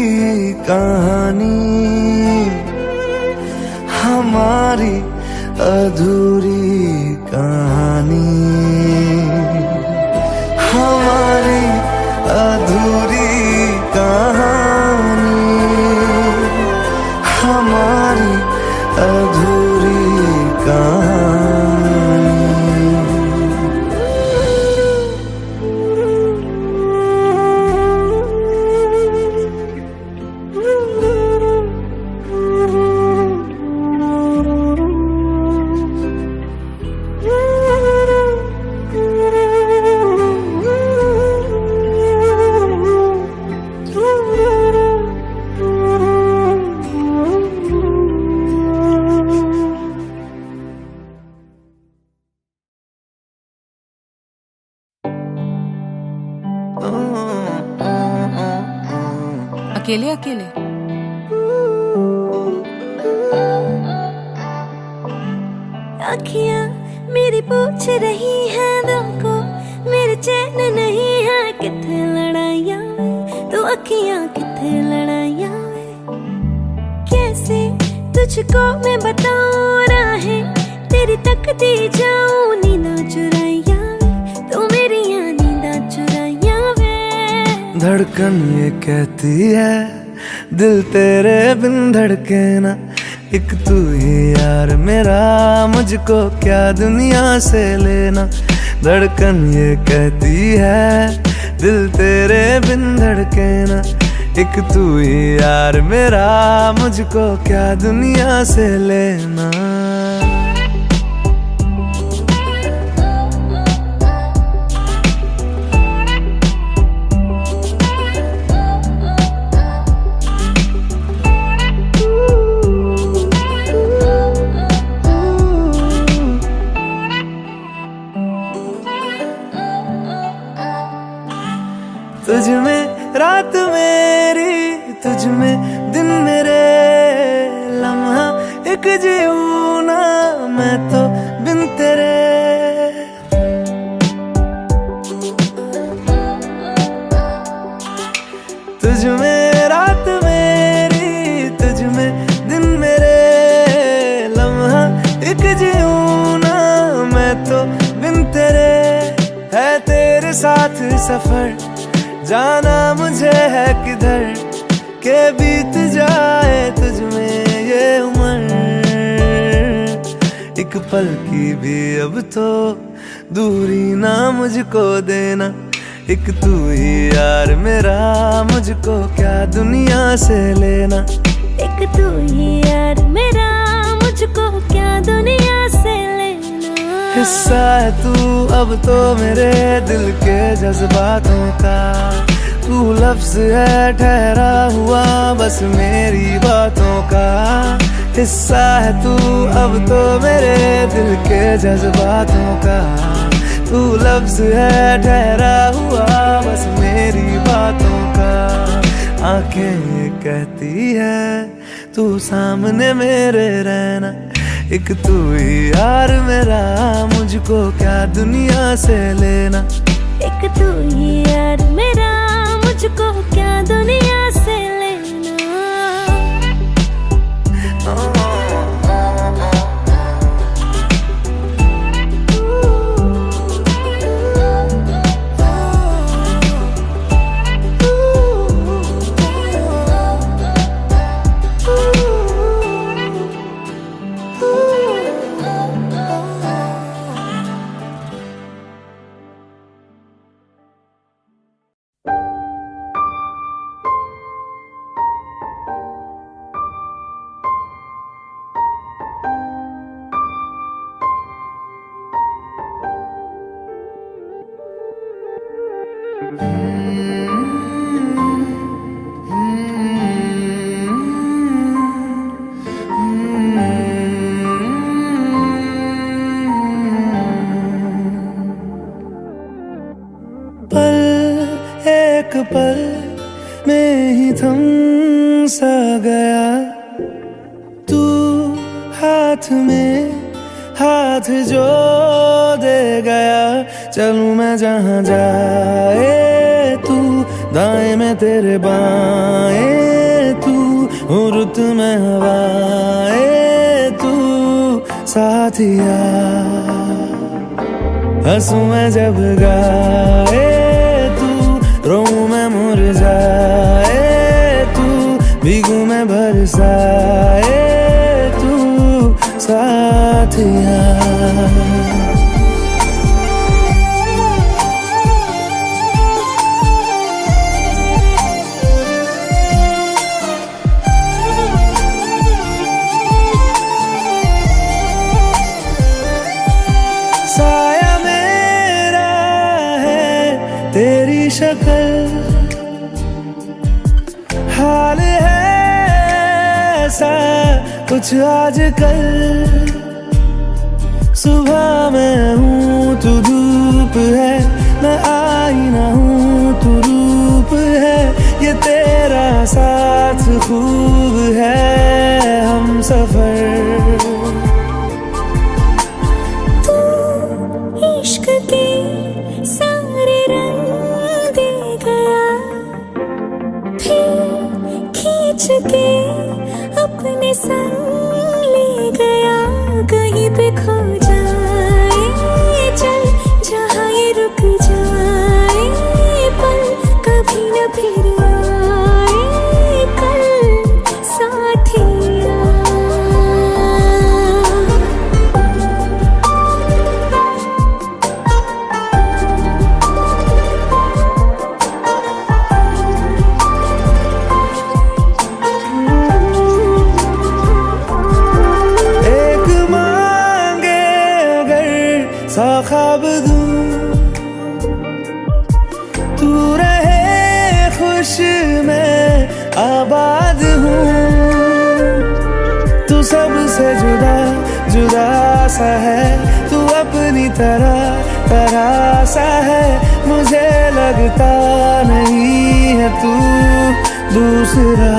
कहानी, हमारी अधूरी कहानी, हमारी अधूरी कहानी, हमारी अधूरी कहानी। अकेले अकेले अखियां मेरी पूछ रही हैं दिल को, मेरे चैन नहीं है किथे लड़ाइयां वे, तू अखियां किथे लड़ाइयां वे। कैसे तुझको मैं बताऊं राहें तेरी तकती जाऊं, नींदा चुराइयां वे, तू मेरी नींदा चुराइयां वे। धड़कन ये कहती है दिल तेरे बिन धड़के ना, एक तू ही यार मेरा, मुझको क्या दुनिया से लेना। धड़कन ये कहती है दिल तेरे बिन धड़के ना, एक तू ही यार मेरा, मुझको क्या दुनिया से लेना। तुझ में रात मेरी, तुझ में दिन मेरे, लम्हा एक जीऊं ना मैं तो बिन तेरे। साथ सफर, जाना मुझे है किधर के बीत जाए तुझ में ये उम्र। एक पल की भी अब तो दूरी ना मुझको देना, एक तू ही यार मेरा, मुझको क्या दुनिया से लेना। एक तू ही यार मेरा, मुझको क्या दुनिया से लेना। हिस्सा है तू अब तो मेरे दिल के जज्बातों का, तू लफ्ज है ठहरा हुआ बस मेरी बातों का। हिस्सा है तू अब तो मेरे दिल के जज्बातों का, तू लफ्ज है ठहरा हुआ बस मेरी बातों का। आंखें कहती है तू सामने मेरे रहना, एक तू ही यार मेरा, मुझको क्या दुनिया से लेना। एक तू ही यार मेरा, मुझको क्या दुनिया से लेना। एक पल में ही थम सा गया, तू हाथ में हाथ जो दे गया। चलूं मैं जहां जाए तू, दाएं में तेरे बाएं तू, रुत में हवाएं तू साथिया। हंसू मैं जब गाए तू, रोऊं मैं मुरझाए तू, भीगू मैं बरसाए तू साथिया। साया मेरा है तेरी शक्ल, हाल है ऐसा कुछ आजकल। सुबह मैं हूँ तू धूप है, मैं आईना हूँ तू रूप है। ये तेरा साथ खूब है हम सफर। इश्क के सारे रंग दे गया, फिर खींच के अपने संग ले गया। कहीं पे खो जाए चल, जहाँ ये रुक जाए पल, कभी न फिर आए कल साथिया। सा ख्वाब दूं तू रहे खुश, मैं आबाद हूँ। तू सबसे जुदा जुदा सा है, तू अपनी तरह तरह सा है। मुझे लगता नहीं है तू दूसरा।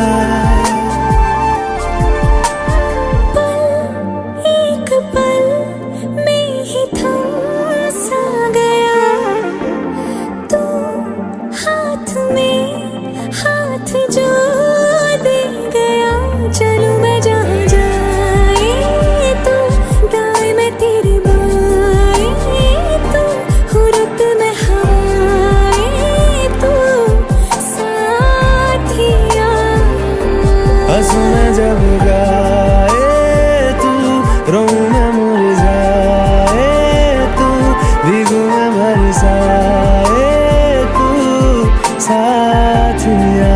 जो दे गया, चलूं मैं जहाँ जाए तू, दाएं में तेरे बाएं तू, रुत में हवा गाए तू, रोऊं मैं मुरझाए तू, भीगू मैं बरसाए तू, साथिया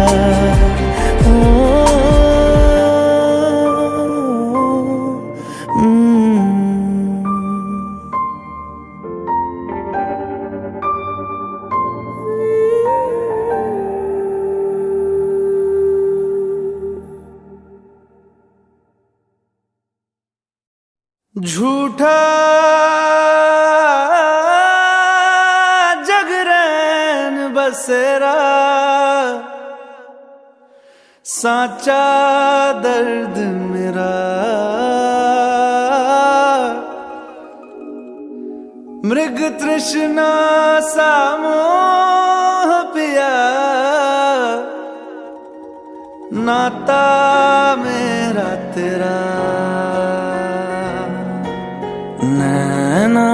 झूठा जगरैन बसेरा, साचा दर्द मेरा, मृग तृष्णा सा मोह पिया, नाता मेरा तेरा। नैना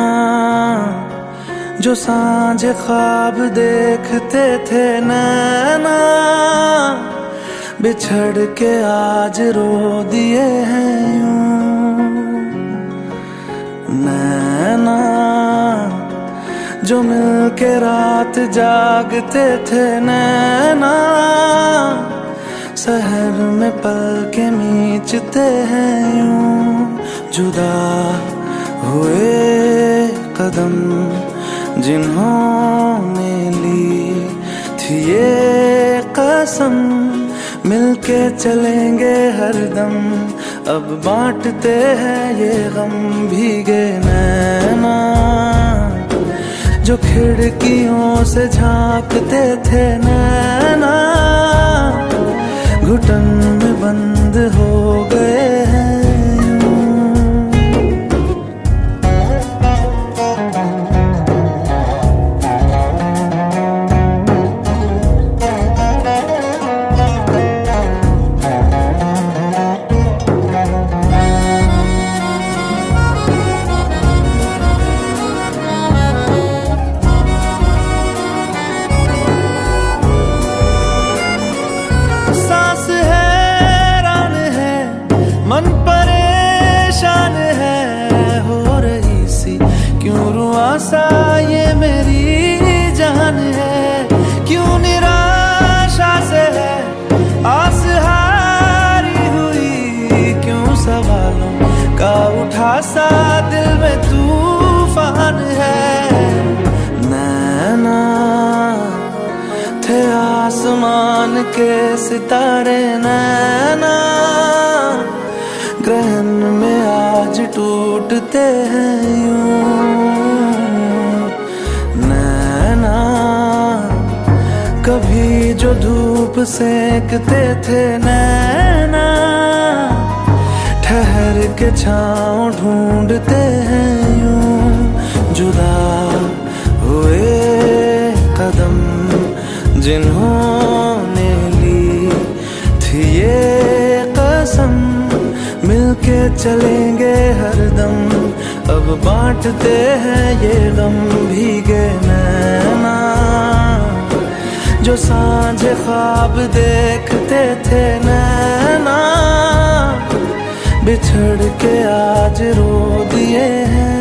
जो सांझ ख्वाब देखते थे, नैना बिछड़ के आज रो दिए हैं यूं। नैना जो मिल के रात जागते थे, नैना शहर में पल के मीचते हैं यूं। जुदा हुए कदम जिन्होंने ली थी ये कसम, मिलके चलेंगे हरदम, अब बांटते हैं ये गम। भीगे नैना जो खिड़कियों से झांकते थे, नैना घुटन में बंद हो गए हैं। मन परेशान है हो रही सी, क्यों रुआसा ये मेरी जान है, क्यों निराशा से है आस हारी हुई, क्यों सवालों का उठा सा दिल में तूफान है। नैना थे आसमान के सितारे, नैना ग्रहण में आज टूटते हैं यूं। नैना कभी जो धूप सेकते थे, नैना ठहर के छाँव ढूंढते हैं यूं। जुदा हुए कदम जिन्होंने ली थी ये कसम, मिलके चलेंगे हरदम, अब बांटते हैं ये गम। भीगे नैना जो सांझ ख्वाब देखते थे, नैना बिछड़ के आज रो दिए हैं।